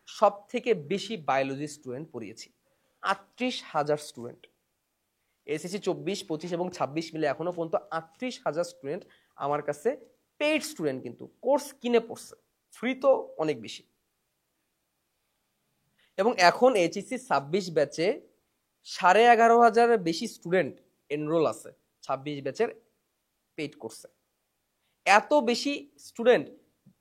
সব থেকে বেশি বায়োলজি স্টুডেন্ট পড়িয়েছি। 38,000 স্টুডেন্ট, এসএসসি 24, 25 এবং 26 মিলে এখনো পর্যন্ত 38,000 স্টুডেন্ট আমার কাছে পেইড স্টুডেন্ট, কিন্তু কোর্স কিনে পড়ছে। ফ্রি তো অনেক বেশি। এবং এখন এইচএসসি 26 ব্যাচে 11,500 বেশি স্টুডেন্ট এনরোল আছে 26 ব্যাচের পেইড কোর্সে। এত বেশি স্টুডেন্ট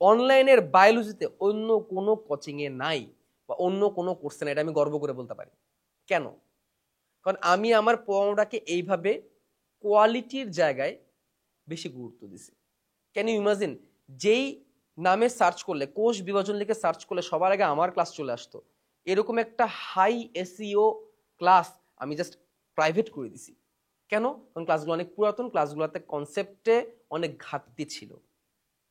অনলাইনের বায়োলজিতে অন্য কোনো কোচিংয়ে নাই বা অন্য কোনো কোর্সে নাই, এটা আমি গর্ব করে বলতে পারি। কেন? কারণ আমি আমার পড়ানোটাকে এইভাবে কোয়ালিটির জায়গায় বেশি গুরুত্ব দিছি। ক্যান ইউ ইমাজিন, যেই নামে সার্চ করলে, কোষ বিভাজন লিখে সার্চ করলে সবার আগে আমার ক্লাস চলে আসতো, এরকম একটা হাই এসইও ক্লাস আমি জাস্ট প্রাইভেট করে দিছি। কেন? কারণ ক্লাসগুলো অনেক পুরাতন, ক্লাসগুলোতে কনসেপ্টে অনেক ঘাটতি ছিল।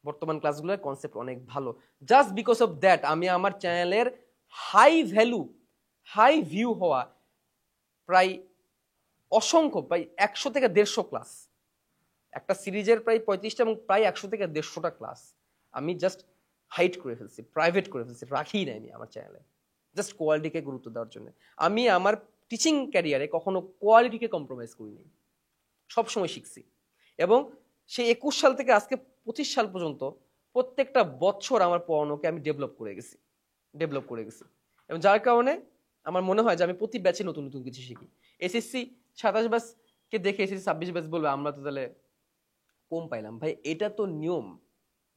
বর্তমান ক্লাসগুলোর কনসেপ্ট অনেক ভালো। জাস্ট বিকজ অফ দ্যাট আমি আমার চ্যানেলের হাই ভ্যালু, হাই ভিউ হওয়া প্রায় অসংখ্য, প্রায় 100 থেকে 150 ক্লাস, একটা সিরিজের প্রায় 35টা এবং প্রায় 100 থেকে 150টা ক্লাস আমি জাস্ট হাইড করে ফেলছি, প্রাইভেট করে ফেলছি, রাখিই নাই আমি আমার চ্যানেলে, জাস্ট কোয়ালিটিকে গুরুত্ব দেওয়ার জন্য। আমি আমার টিচিং ক্যারিয়ারে কখনো কোয়ালিটিকে কম্প্রোমাইজ করিনি, সবসময় শিখছি। এবং সেই 21 সাল থেকে আজকে 25 সাল পর্যন্ত প্রত্যেকটা বছর আমার পড়ানোকে আমি ডেভেলপ করে গেছি। এবং যার কারণে আমার মনে হয় যে আমি প্রতি ব্যাচে নতুন নতুন কিছু শিখি। এসএসসি 27 ব্যাচকে দেখে এসএসসি 26 ব্যাচ বলবে আমরা তো তাহলে কম পাইলাম। ভাই এটা তো নিয়ম।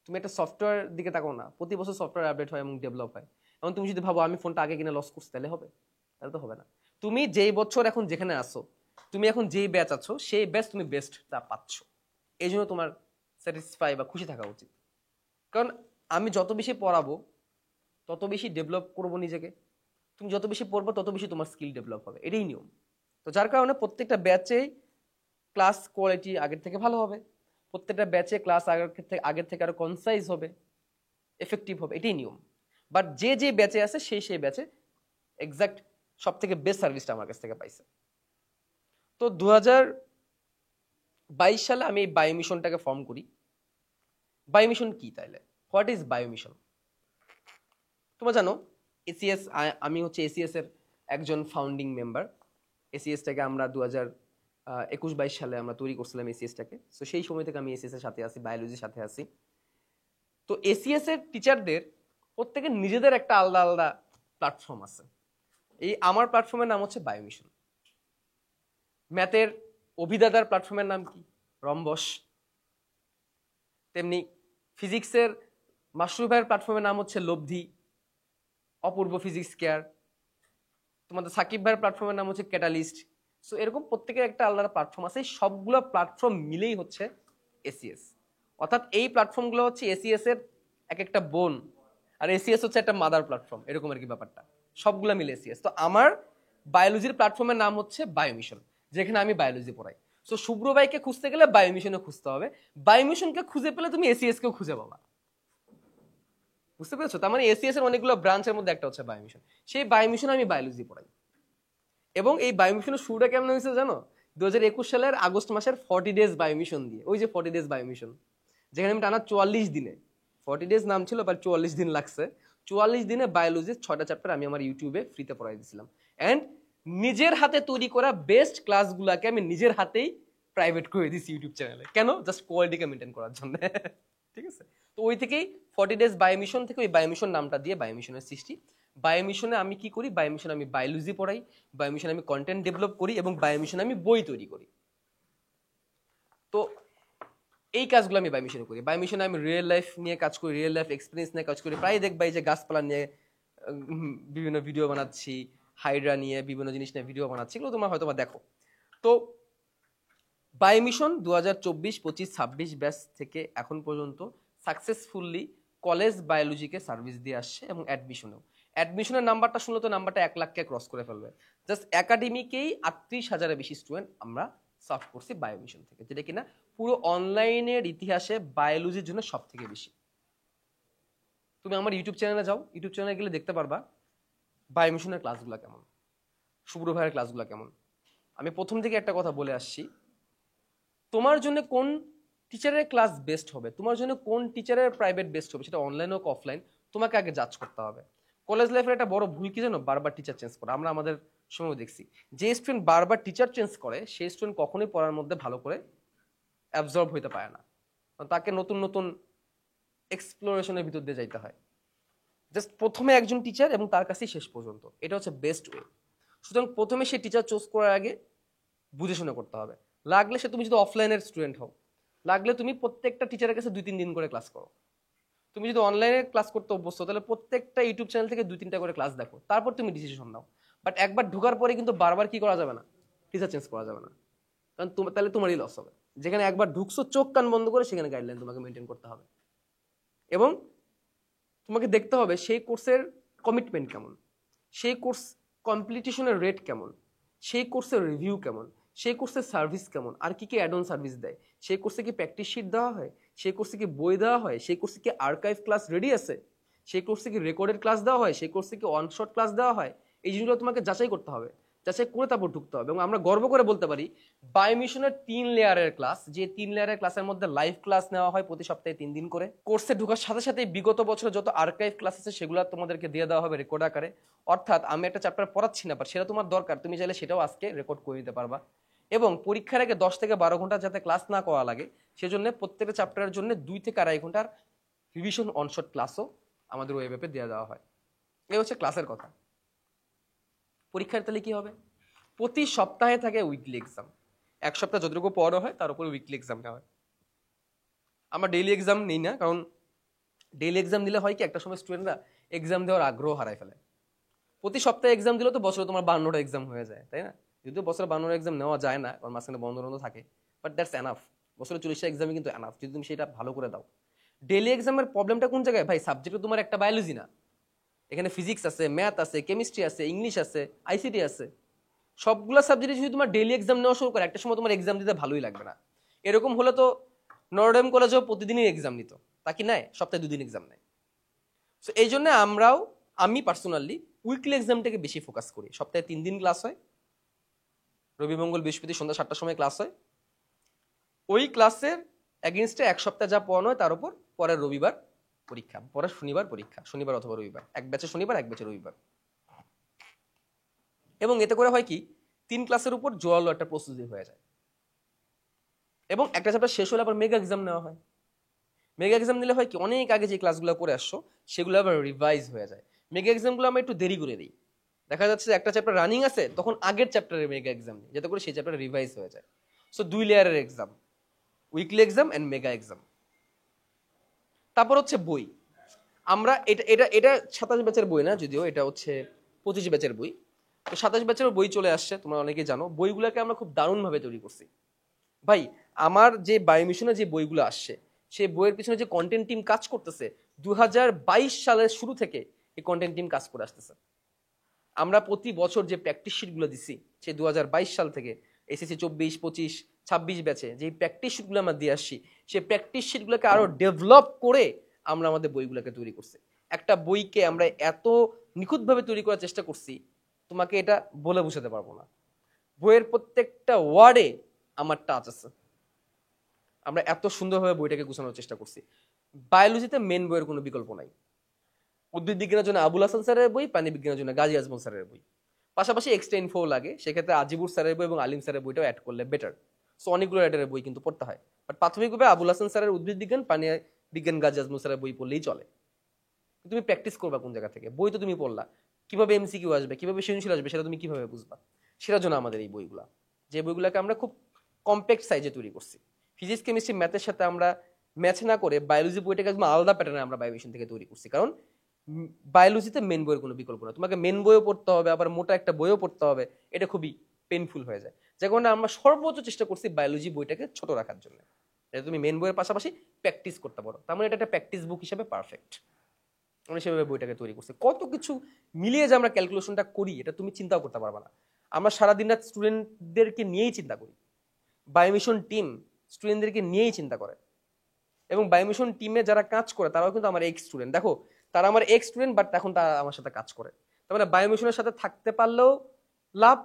তুমি একটা সফটওয়্যার দিকে তাকাও না, প্রতি বছর সফটওয়্যার আপডেট হয় এবং ডেভেলপ হয়। এবং তুমি যদি ভাবো আমি ফোনটা আগে কিনে লস করছি, তাহলে হবে? তাহলে তো হবে না। তুমি যেই বছর এখন যেখানে আসো, তুমি এখন যেই ব্যাচ আছো, সেই ব্যাচ তুমি বেস্টটা পাচ্ছ, এই জন্য তোমার স্যাটিসফাই বা খুশি থাকা উচিত। কারণ আমি যত বেশি পড়াবো তত বেশি ডেভেলপ করবো নিজেকে, তুমি যত বেশি পড়বো তত বেশি তোমার স্কিল ডেভেলপ হবে, এটাই নিয়ম। তো যার কারণে প্রত্যেকটা ব্যাচেই ক্লাস কোয়ালিটি আগের থেকে ভালো হবে, প্রত্যেকটা ব্যাচে ক্লাস আগের থেকে আরো কনসাইজ হবে, এফেক্টিভ হবে, এটাই নিয়ম। বাট যে ব্যাচে আছে সেই ব্যাচে এক্সাক্ট সব থেকে বেস্ট সার্ভিসটা আমার কাছ থেকে পাইছে। তো 2022 সালে আমি এই বায়ো মিশনটাকে ফর্ম করি। বায়ো মিশন কি তাইলে? What is bio mission? তোমরা জানো এসিএস, আমি হচ্ছে এসিএস এর একজন ফাউন্ডিং মেম্বার। এসিএসটাকে আমরা 2021-22 সালে আমরা তৈরি করছিলাম এসিএসটাকে। সো সেই সময় থেকে আমি এসিএস এর সাথে আছি, বায়োলজির সাথে আছি। তো এসিএস এর টিচারদের প্রত্যেকের নিজেদের একটা আলাদা আলাদা প্ল্যাটফর্ম আছে। এই আমার প্ল্যাটফর্মের নাম হচ্ছে বায়ো মিশন। ম্যাথের অভিদাদার প্ল্যাটফর্মের নাম কি? রম্বস। তেমনি ফিজিক্সের মাশরুফ ভাইয়ের প্ল্যাটফর্মের নাম হচ্ছে লব্ধি, অপূর্ব ফিজিক্স কেয়ার। তোমাদের সাকিব ভাইয়ের প্ল্যাটফর্মের নাম হচ্ছে ক্যাটালিস্ট। সো এরকম প্রত্যেকের একটা আলাদা প্ল্যাটফর্ম আছে। সবগুলো প্ল্যাটফর্ম মিলেই হচ্ছে এসিএস। অর্থাৎ এই প্ল্যাটফর্মগুলো হচ্ছে এসিএস এর এক একটা বোন, আর এসিএস হচ্ছে একটা মাদার প্ল্যাটফর্ম, এরকম আর কি ব্যাপারটা। সবগুলো মিলে এসিএস। তো আমার বায়োলজির প্ল্যাটফর্মের নাম হচ্ছে বায়ো মিশন, যেখানে আমি বায়োলজি পড়াই। সো শুভ্র ভাইকে খুঁজতে গেলে বায়ো মিশনে খুঁজতে হবে। বায়ো মিশনকে খুঁজে পেলে তুমি এসিএস কেও খুঁজে পাবা। বুঝতে পেরেছো? তার মানে এসিএস এর অনেকগুলো ব্রাঞ্চের মধ্যে একটা হচ্ছে বায়ো মিশন। সেই বায়ো মিশনে আমি বায়োলজি পড়াই। এবং এই বায়ো মিশনের শুরুটা কেমন হয়েছে জানো? 2021 সালের আগস্ট মাসের 40 ডেজ বায়ো মিশন দিয়ে। ওই যে 40 ডেজ বায়ো মিশন, যেখানে আমি টানা 44 দিনে, 40 ডেজ নাম ছিল বাট 44 দিন লাগছে, 44 দিনে বায়োলজির 6টা চ্যাপ্টার আমি আমার ইউটিউবে ফ্রিতে পড়াই দিয়েছিলাম। অ্যান্ড নিজের হাতে তৈরি করা বেস্ট ক্লাসগুলোকে আমি নিজের হাতেই প্রাইভেট করে দিয়েছি ইউটিউব চ্যানেলে। কেন? জাস্ট কোয়ালিটিকে মেনটেন করার জন্য। ঠিক আছে? তো ওই থেকেই 40 ডেজ বায়ো মিশন থেকে ওই বায়ো মিশন নামটা দিয়ে বায়ো মিশনের সৃষ্টি। বায়ো মিশনে আমি কি করি? বায়ো মিশনে আমি বায়োলজি পড়াই, বায়ো মিশনে আমি কন্টেন্ট ডেভেলপ করি, এবং বায়ো মিশনে আমি বই তৈরি করি। তো এই কাজগুলো আমি বায়ো মিশনে করি। বায়ো মিশনে আমি রিয়েল লাইফ নিয়ে কাজ করি, রিয়েল লাইফ এক্সপিরিয়েন্স নিয়ে কাজ করি। প্রায় দেখবা এই যে গাছপালা নিয়ে বিভিন্ন ভিডিও বানাচ্ছি, হাইড্রা নিয়ে বিভিন্ন জিনিস নিয়ে ভিডিও বানাচ্ছি, এগুলো তোমরা হয়তো দেখো। তো বায়ো মিশন 2024, 25, 26 ব্যাচ থেকে এখন পর্যন্ত সাকসেসফুলি কলেজ বায়োলজিকে সার্ভিস দিয়ে আসছে, এবং অ্যাডমিশনের নাম্বারটা শুনলে তো নাম্বারটা 1 লাখকে ক্রস করে ফেলবে। জাস্ট একাডেমিকেই 38,000-এর বেশি স্টুডেন্ট আমরা সার্ভ করছি বায়ো মিশন থেকে, যেটা কিনা পুরো অনলাইনের ইতিহাসে বায়োলজির জন্য সব থেকে বেশি। তুমি আমার ইউটিউব চ্যানেলে যাও, ইউটিউব চ্যানেলে গেলে দেখতে পারবা বায়ো মিশনের ক্লাসগুলো কেমন, শুভ্র ভাইয়ের ক্লাসগুলো কেমন। আমি প্রথম থেকে একটা কথা বলে আসছি, তোমার জন্য কোন টিচারের ক্লাস বেস্ট হবে, তোমার জন্য কোন টিচারের প্রাইভেট বেস্ট হবে, সেটা অনলাইন হোক অফলাইন, তোমাকে আগে জাজ করতে হবে। কলেজ লাইফের একটা বড় ভুল কি জানো? বারবার টিচার চেঞ্জ করা। আমরা আমাদের সময় দেখছি যে স্টুডেন্ট বারবার টিচার চেঞ্জ করে, সেই স্টুডেন্ট কখনোই পড়ার মধ্যে ভালো করে অ্যাবজর্ব হইতে পারে না। তাকে নতুন নতুন এক্সপ্লোরেশনের ভিতর দিয়ে যাইতে হয়। জাস্ট প্রথমে একজন টিচার এবং তার কাছেই শেষ পর্যন্ত, এটা হচ্ছে বেস্ট ওয়ে। সুতরাং প্রথমে সে টিচার চুজ করার আগে বুঝে শুনে করতে হবে। লাগলে সে, তুমি যদি অফলাইনের স্টুডেন্ট হও, লাগলে তুমি প্রত্যেকটা টিচারের কাছে 2-3 দিন করে ক্লাস করো। তুমি যদি অনলাইনে ক্লাস করতে অভ্যস্ত, তাহলে প্রত্যেকটা ইউটিউব চ্যানেল থেকে 2-3টা করে ক্লাস দেখো, তারপর তুমি ডিসিশন নাও। বাট একবার ঢোকার পরে কিন্তু বারবার কি করা যাবে না? টিচার চেঞ্জ করা যাবে না, কারণ তাহলে তোমারই লস হবে। যেখানে একবার ঢুকছো চোখ কান বন্ধ করে, সেখানে গাইডলাইন তোমাকে মেনটেন করতে হবে, এবং তোমাকে দেখতে হবে সেই কোর্সের কমিটমেন্ট কেমন, সেই কোর্স কমপ্লিটেশনের রেট কেমন, সেই কোর্সের রিভিউ কেমন, সেই কোর্সের সার্ভিস কেমন, আর কি কি অ্যাড অন সার্ভিস দেয়, সেই কোর্সে কি প্র্যাকটিস শিট দেওয়া হয়, সেই কোর্সে কি বই দেওয়া হয়, সেই কোর্সে কি আর্কাইভ ক্লাস রেডি আছে, সেই কোর্সে কি রেকর্ডেড ক্লাস দেওয়া হয়, সেই কোর্সে কি অন শট ক্লাস দেওয়া হয়। এই জিনিসগুলো তোমাকে যাচাই করতে হবে, যাচাই করে তারপর ঢুকতে হবে। এবং আমরা গর্ব করে বলতে পারি বায়ো মিশনের 3 লেয়ারের ক্লাস, যে 3 লেয়ারের ক্লাসের মধ্যে লাইভ ক্লাস নেওয়া হয় প্রতি সপ্তাহে 3 দিন করে। কোর্সে ঢোকার সাথে সাথে বিগত বছরে যত আর্কাইভ ক্লাস আছে সেগুলো তোমাদেরকে দিয়ে দেওয়া হবে রেকর্ড আকারে। অর্থাৎ আমি একটা চ্যাপ্টার পড়াচ্ছি না, বাট সেটা তোমার দরকার, তুমি চাইলে সেটাও আজকে রেকর্ড করে দিতে পারবা। এবং পরীক্ষার আগে 10 থেকে 12 ঘন্টা যাতে ক্লাস না করা লাগে, সেজন্য প্রত্যেকটা চ্যাপ্টারের জন্য 2 থেকে 2.5 ঘন্টার রিভিশন অনশট ক্লাসও আমাদের ওয়েব অ্যাপে দেওয়া দেওয়া হয়। এই হচ্ছে ক্লাসের কথা। পরীক্ষার তাহলে কি হবে? প্রতি সপ্তাহে থাকে উইকলি এক্সাম। এক সপ্তাহ যতটুকু পড়ানো হয় তার উপরে উইকলি এক্সাম নেওয়া হয়। আমরা ডেইলি এক্সাম নিই না, কারণ ডেইলি এক্সাম দিলে হয় কি, একটা সময় স্টুডেন্টরা এক্সাম দেওয়ার আগ্রহ হারায় ফেলে। প্রতি সপ্তাহে এক্সাম দিলে তো বছরে তোমার 52টা এক্সাম হয়ে যায়, তাই না? যদিও বছরে 52টা এক্সাম নেওয়া যায় না, কারণ মাঝখানে বন্ধ থাকে, বাট দ্যাটস এনাফ। বছরে 40টা এক্সামই কিন্তু এনাফ, যদি তুমি সেটা ভালো করে দাও। ডেইলি এক্সামের প্রবলেমটা কোন জায়গায় ভাই? সাবজেক্টে তোমার একটা বায়োলজি না, এখানে ফিজিক্স আছে, ম্যাথ আছে, কেমিস্ট্রি আছে, ইংলিশ আছে, আইসিটি আছে। সবগুলো সাবজেক্টে যদি তোমার ডেইলি এক্সাম নেওয়া শুরু করে, একটা সময় তোমার এক্সাম দিতে ভালোই লাগবে না। এরকম হলে তো নটরডেম কলেজেও প্রতিদিনই এক্সাম নিত, তা কি নাই? সপ্তাহে 2 দিন এক্সাম নেয়। সো এই জন্য আমি পার্সোনালি উইকলি এক্সামটাকে বেশি ফোকাস করি। সপ্তাহে 3 দিন ক্লাস হয়, রবি মঙ্গল বৃহস্পতি সন্ধ্যা 7টার সময় ক্লাস হয়। ওই ক্লাসের এগেনস্টে এক সপ্তাহ যা পড়ানো হয় তার উপর পরের রবিবার পরীক্ষা, পরের শনিবার পরীক্ষা, শনিবার অথবা রবিবার, এক ব্যাচে শনিবার এক ব্যাচে রবিবার। এবং এতে করে হয় কি 3 ক্লাসের উপর জোরালো একটা প্রস্তুতি হয়ে যায়। এবং একটা চ্যাপ্টার শেষ হলে আবার মেগা এক্সাম নেওয়া হয়। মেগা এক্সাম নিলে হয় কি অনেক আগে যে ক্লাসগুলো করে আসছো সেগুলো আবার রিভাইজ হয়ে যায়। মেগা এক্সামগুলো আমরা একটু দেরি করে দিই, দেখা যাচ্ছে যে একটা চ্যাপ্টার রানিং আছে তখন আগের চ্যাপ্টারের মেগা এক্সাম নিই, যাতে করে সেই চ্যাপ্টার রিভাইজ হয়ে যায়। সো 2 লেয়ারের exam, weekly exam and mega exam. তারপর হচ্ছে বই। আমরা এটা এটা এটা 27 ব্যাচের বই না, যদিও এটা হচ্ছে 25 ব্যাচের বই। তো 27 ব্যাচের বই চলে আসছে, তোমরা অনেকেই জানো। বইগুলোকে আমরা খুব দারুণভাবে তৈরি করছি ভাই। আমার যে বায়োমিশনে যে বইগুলো আসছে সেই বইয়ের পিছনে যে কন্টেন্ট টিম কাজ করতেছে 2022 সালের শুরু থেকে এই কন্টেন্ট টিম কাজ করে আসতেছে। আমরা প্রতি বছর যে প্র্যাকটিস শিটগুলো দিচ্ছি সেই 2022 সাল থেকে এসএসসি 24, 25, 26 ব্যাচে যে প্র্যাকটিস শিটগুলো আমরা দিয়ে আসছি, সেই প্র্যাকটিস শিটগুলোকে আরো ডেভেলপ করে আমরা আমাদের বইগুলোকে তৈরি করছি। একটা বইকে আমরা এত নিখুঁতভাবে তৈরি করার চেষ্টা করছি, তোমাকে এটা বলে বোঝাতে পারবো না। বইয়ের প্রত্যেকটা ওয়ার্ডে আমার টাচ আছে। আমরা এত সুন্দরভাবে বইটাকে গুছানোর চেষ্টা করছি। বায়োলজিতে মেন বইয়ের কোনো বিকল্প নাই। উদ্ভিদ বিজ্ঞানের জন্য আবুল হাসান স্যারের বই, প্রাণী বিজ্ঞানের জন্য গাজী আজমল স্যারের বই, পাশাপাশি এক্সট্রা ইনফো লাগে, সেক্ষেত্রে আজিবুর স্যারের বই এবং আলিম স্যারের বইটাও অ্যাড করলে বেটার। সো অনেকগুলো রাইটারের বই কিন্তু পড়তে হয়, বাট প্রাথমিকভাবে আবুল হাসান স্যারের উদ্ভিদ বিজ্ঞান, প্রাণী বিজ্ঞান, গাজী আজমল স্যারের বই পড়লেই চলে। তুমি প্র্যাকটিস করবা কোন জায়গা থেকে? বই তো তুমি পড়লা, কিভাবে এমসিকিউ আসবে, কিভাবে সৃজনশীল আসবে সেটা তুমি কিভাবে বুঝবা? সেটার জন্য আমাদের এই বইগুলা, যে বইগুলোকে আমরা খুব কম্প্যাক্ট সাইজে তৈরি করছি। ফিজিক্স, কেমিস্ট্রি, ম্যাথের সাথে আমরা ম্যাচ না করে বায়োলজি বইটাকে একদম আলাদা প্যাটার্নে আমরা বায়োমিশন থেকে তৈরি করছি। কারণ বায়োলজিতে মেন বইয়ের কোনো বিকল্প না, তোমাকে মেন বইও পড়তে হবে, আবার মোটা একটা বইও পড়তে হবে, এটা খুবই পেইনফুল হয়ে যায়। যে কারণে আমরা সর্বোচ্চ চেষ্টা করছি বায়োলজি বইটাকে ছোট রাখার জন্য, এটা তুমি মেন বইয়ের পাশাপাশি প্র্যাকটিস করতে পারো। তার মানে এটা একটা প্র্যাকটিস বুক হিসেবে পারফেক্ট। আমরা সেভাবে বইটাকে তৈরি করছি। কত কিছু মিলিয়ে যে আমরা ক্যালকুলেশনটা করি এটা তুমি চিন্তাও করতে পারবে না। আমরা সারাদিন রাত স্টুডেন্টদেরকে নিয়েই চিন্তা করি। বায়োমিশন টিম স্টুডেন্টদেরকে নিয়েই চিন্তা করে, এবং বায়োমিশন টিমে যারা কাজ করে তারাও কিন্তু আমার এক্স স্টুডেন্ট। দেখো, তারা আমার এক্স স্টুডেন্ট, বাট এখন তারা আমার সাথে কাজ করে। তার মানে বায়োমিশনের সাথে থাকতে পারলেও লাভ,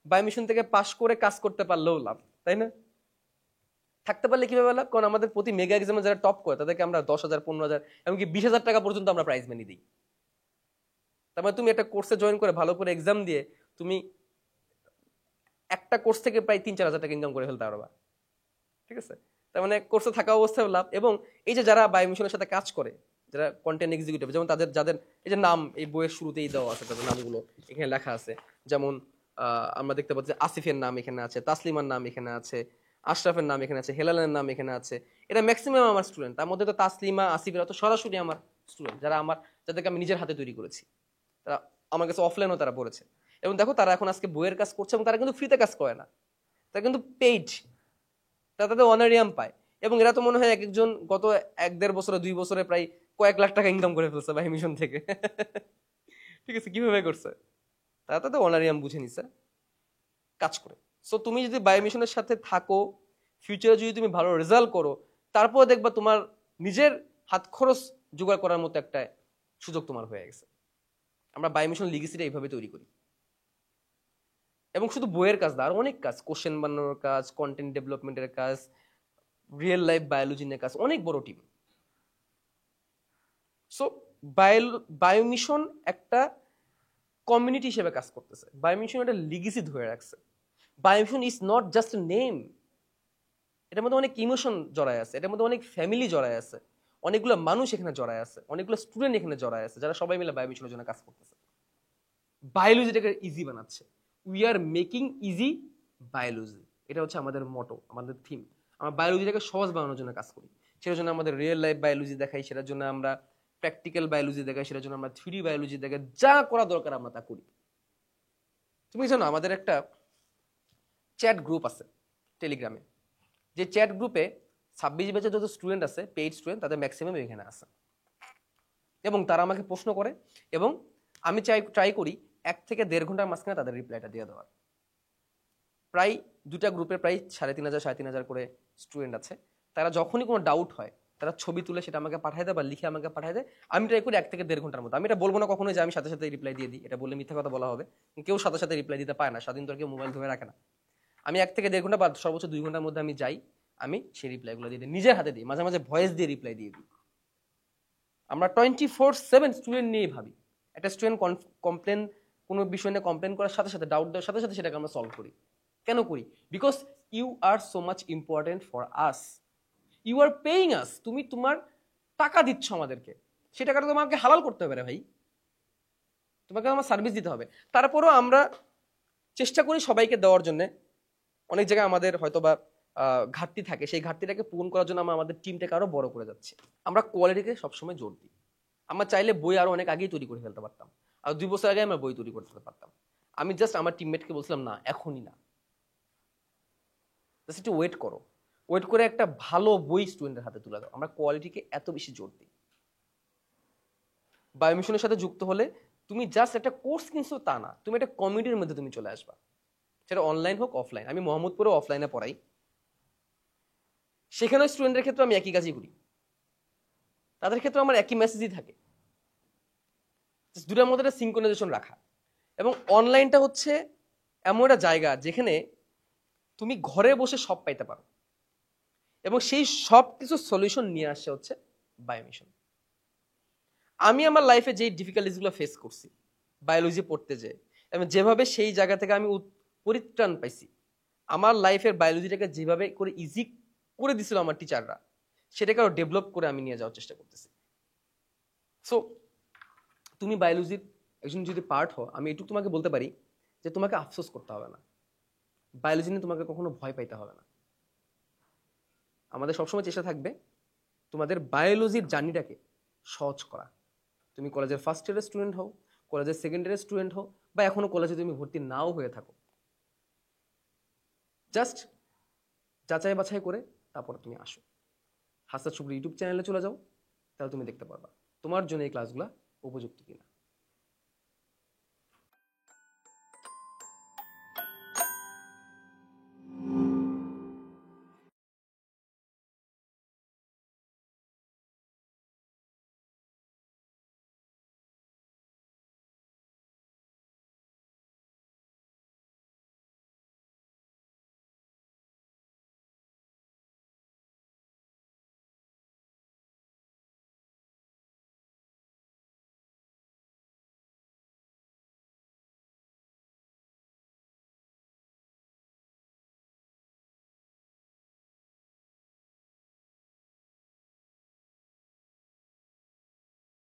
বায়োমিশন থেকে পাশ করে কাজ করতে পারলেও লাভ, তাই না? থাকতে পারলে কিভাবে লাভ? কারণ আমাদের প্রতি মেগা এক্সামে যারা টপ করে তাদেরকে আমরা 10,000, 15,000, এমনকি 20,000 টাকা পর্যন্ত আমরা প্রাইজ মানি দিই। তার মানে তুমি একটা কোর্সে জয়েন করে ভালো করে এক্সাম দিয়ে তুমি একটা কোর্স থেকে প্রায় 3-4 হাজার টাকা ইনকাম করে ফেলতে পারবা, ঠিক আছে? তার মানে কোর্সে থাকা অবস্থায় লাভ। এবং এই যে যারা বায়োমিশনের সাথে কাজ করে, যারা কন্টেন্ট এক্সিকিউটিভ, যেমন যাদের এই যে নাম এই বইয়ের শুরুতেই দেওয়া আছে, তাদের নামগুলো এখানে লেখা আছে। যেমন আমরা দেখতে পাচ্ছি আসিফের নাম এখানে আছে, তাসলিমার নাম এখানে আছে, আশরাফের নাম এখানে আছে, হেলালের নাম এখানে আছে। এটা ম্যাক্সিমাম আমার স্টুডেন্ট। তার মধ্যে তো তাসলিমা, আসিফেরা তো সরাসরি আমার স্টুডেন্ট, যাদেরকে আমি নিজের হাতে তৈরি করেছি। তারা আমার কাছে অফলাইনও তারা পড়েছে। এবং দেখো, তারা এখন আজকে বইয়ের কাজ করছে, এবং তারা কিন্তু ফ্রিতে কাজ করে না, তারা কিন্তু পেইড, তারা তাদের অনারিয়াম পায়। এবং এরা তো মনে হয় এক একজন গত 1-1.5 বছরে 2 বছরে প্রায় কয়েক লাখ টাকা ইনকাম করে ফেলছে বায়োমিশন থেকে। ঠিক আছে, কিভাবে করছে? তারা তাদের অনারিয়াম বুঝে নিছে, কাজ করে। সো তুমি যদি বায়োমিশনের সাথে থাকো, ফিউচারে যদি তুমি ভালো রেজাল্ট করো, তারপর দেখবা তোমার নিজের হাত খরচ জোগাড় করার মতো একটা সুযোগ তোমার হয়ে গেছে। আমরা বায়োমিশন লিগেসিটা এইভাবে তৈরি করি। এবং শুধু বইয়ের কাজ না, আর অনেক কাজ, কোশ্চেন বানানোর কাজ, কন্টেন্ট ডেভেলপমেন্টের কাজ, রিয়েল লাইফ বায়োলজি নিয়ে কাজ, অনেক বড় টিম। সো বায়োমিশন একটা কমিউনিটি হিসেবে কাজ করতেছে। বায়োমিশন একটা লিগেসি ধরে রাখছে। বায়োমিশন is not just a name, এটার মধ্যে অনেক ইমোশন জড়ায় আছে, এটার মধ্যে অনেক ফ্যামিলি জড়ায় আছে, অনেকগুলো মানুষ এখানে জড়ায় আছে, অনেকগুলো স্টুডেন্ট এখানে জড়ায় আছে, যারা সবাই মিলে বায়োমিশনের জন্য কাজ করতেছে। বায়োলজিটাকে ইজি বানাচ্ছে। We are making easy biology, এটা হচ্ছে আমাদের মটো, আমাদের থিম। আমরা বায়োলজিটাকে সহজ বানানোর জন্য কাজ করি। সেটার জন্য আমাদের রিয়েল লাইফ বায়োলজি দেখাই, সেটার জন্য আমরা প্র্যাকটিক্যাল বায়োলজি দেখাই, সেটার জন্য আমরা 3D বায়োলজি দেখাই, যা করা দরকার আমরা তা করি। তুমি জানো আমাদের একটা চ্যাট গ্রুপ আছে টেলিগ্রামে, যে চ্যাট গ্রুপে 26 ব্যাচের যত স্টুডেন্ট আছে, পেইড স্টুডেন্ট, তাদের ম্যাক্সিমাম এখানে আছে। এবং তারা আমাকে প্রশ্ন করে, এবং আমি ট্রাই করি 1 থেকে 1.5 ঘন্টার মাঝখানে তাদের রিপ্লাইটা দিয়ে দেওয়ার। প্রায় 2টা গ্রুপে প্রায় 3,500 করে স্টুডেন্ট আছে। তারা যখনই কোনো ডাউট হয়, তারা ছবি তুলে সেটা আমাকে পাঠায় দেয় বা লিখে আমাকে পাঠায় দেয়। আমি ট্রাই করি 1 থেকে 1.5 ঘন্টার মতো। আমি এটা বলবো না কখনো যে আমি সাথে সাথে রিপ্লাই দিয়ে দিই, এটা বললে মিথ্যা কথা বলা হবে। কেউ সাথে সাথে রিপ্লাই দিতে পারে না, স্বাধীন তো কেউ মোবাইল ধরে রাখে না। আমি 1 থেকে 1.5 ঘন্টা বা সর্বোচ্চ 2 ঘন্টার মধ্যে আমি যাই, আমি সেই রিপ্লাইগুলো দিয়ে দিই, নিজের হাতে দিই, মাঝে মাঝে ভয়েস দিয়ে রিপ্লাই দিয়ে দিই। আমরা 24/7 স্টুডেন্ট নিয়ে ভাবি। একটা স্টুডেন্ট কমপ্লেন, কোনো বিষয় নিয়ে কমপ্লেন করার সাথে সাথে, ডাউট দেওয়ার সাথে সাথে সেটাকে আমরা সলভ করি। কেন করি? Because you are so much important for us, you are paying us. তুমি তোমার টাকা দিচ্ছ আমাদেরকে, সেই টাকাটা তোমাকে হালাল করতে হবে রে ভাই, তোমাকে আমার সার্ভিস দিতে হবে। তারপরেও আমরা চেষ্টা করি সবাইকে দেওয়ার জন্য। অনেক জায়গায় আমাদের হয়তো বা ঘাটতি থাকে, সেই ঘাটতিটাকে পূরণ করার জন্য আমরা আমাদের টিমটাকে আরো বড় করে যাচ্ছি। আমরা কোয়ালিটিকে সবসময় জোর দিই। আমরা চাইলে বই আরো অনেক আগেই তৈরি করে ফেলতে পারতাম, আর 2 বছর আগে আমরা বই তৈরি করতে পারতাম। আমি জাস্ট আমার টিমমেটকে বলছিলাম না, এখনই না, জাস্ট একটু ওয়েট করো, ওয়েট করে একটা ভালো বই স্টুডেন্টের হাতে তুলে দাও। আমরা কোয়ালিটিকে এত বেশি জোর দিই। বায়োমিশনের সাথে যুক্ত হলে তুমি জাস্ট একটা কোর্স কিনছো তা না, তুমি একটা কমিউনিটির মধ্যে তুমি চলে আসবা, সেটা অনলাইন হোক অফলাইন। আমি মোহাম্মদপুরে অফলাইনে পড়াই, সেখানে স্টুডেন্টের ক্ষেত্রে আমি একই কাজই করি, তাদের ক্ষেত্রে আমার একই মেসেজই থাকে, দুটার মধ্যে একটা সিঙ্ক্রোনাইজেশন রাখা। এবং অনলাইনটা হচ্ছে এমন একটা জায়গা যেখানে তুমি ঘরে বসে সব পাইতে পারো, এবং সেই সব কিছু সলিউশন নিয়ে আসছে হচ্ছে বায়োমিশন। আমি আমার লাইফে যেই ডিফিকাল্টিসগুলো ফেস করছি বায়োলজি পড়তে যেয়ে, এবং যেভাবে সেই জায়গা থেকে আমি পরিত্রাণ পাইছি, আমার লাইফের বায়োলজিটাকে যেভাবে করে ইজি করে দিছিল আমার টিচাররা, সেটাকে আরো ডেভেলপ করে আমি নিয়ে যাওয়ার চেষ্টা করতেছি। সো তুমি বায়োলজির একজন যদি পার্ট হও, আমি এটুকু তোমাকে বলতে পারি যে তোমাকে আফসোস করতে হবে না, বায়োলজি নিয়ে তোমাকে কখনো ভয় পাইতে হবে না। আমাদের সবসময় চেষ্টা থাকবে তোমাদের বায়োলজির জার্নিটাকে সহজ করা। তুমি কলেজের ফার্স্ট ইয়ারের স্টুডেন্ট হও, কলেজের সেকেন্ড ইয়ারের স্টুডেন্ট হও, বা এখনো কলেজে তুমি ভর্তি নাও হয়ে থাকো, জাস্ট যাচাই বাছাই করে তারপর তুমি আসো। হাসান শুভ্র ইউটিউব চ্যানেলে চলে যাও, তাহলে তুমি দেখতে পারবা তোমার জন্য এই ক্লাসগুলো উপযুক্ত কিনা।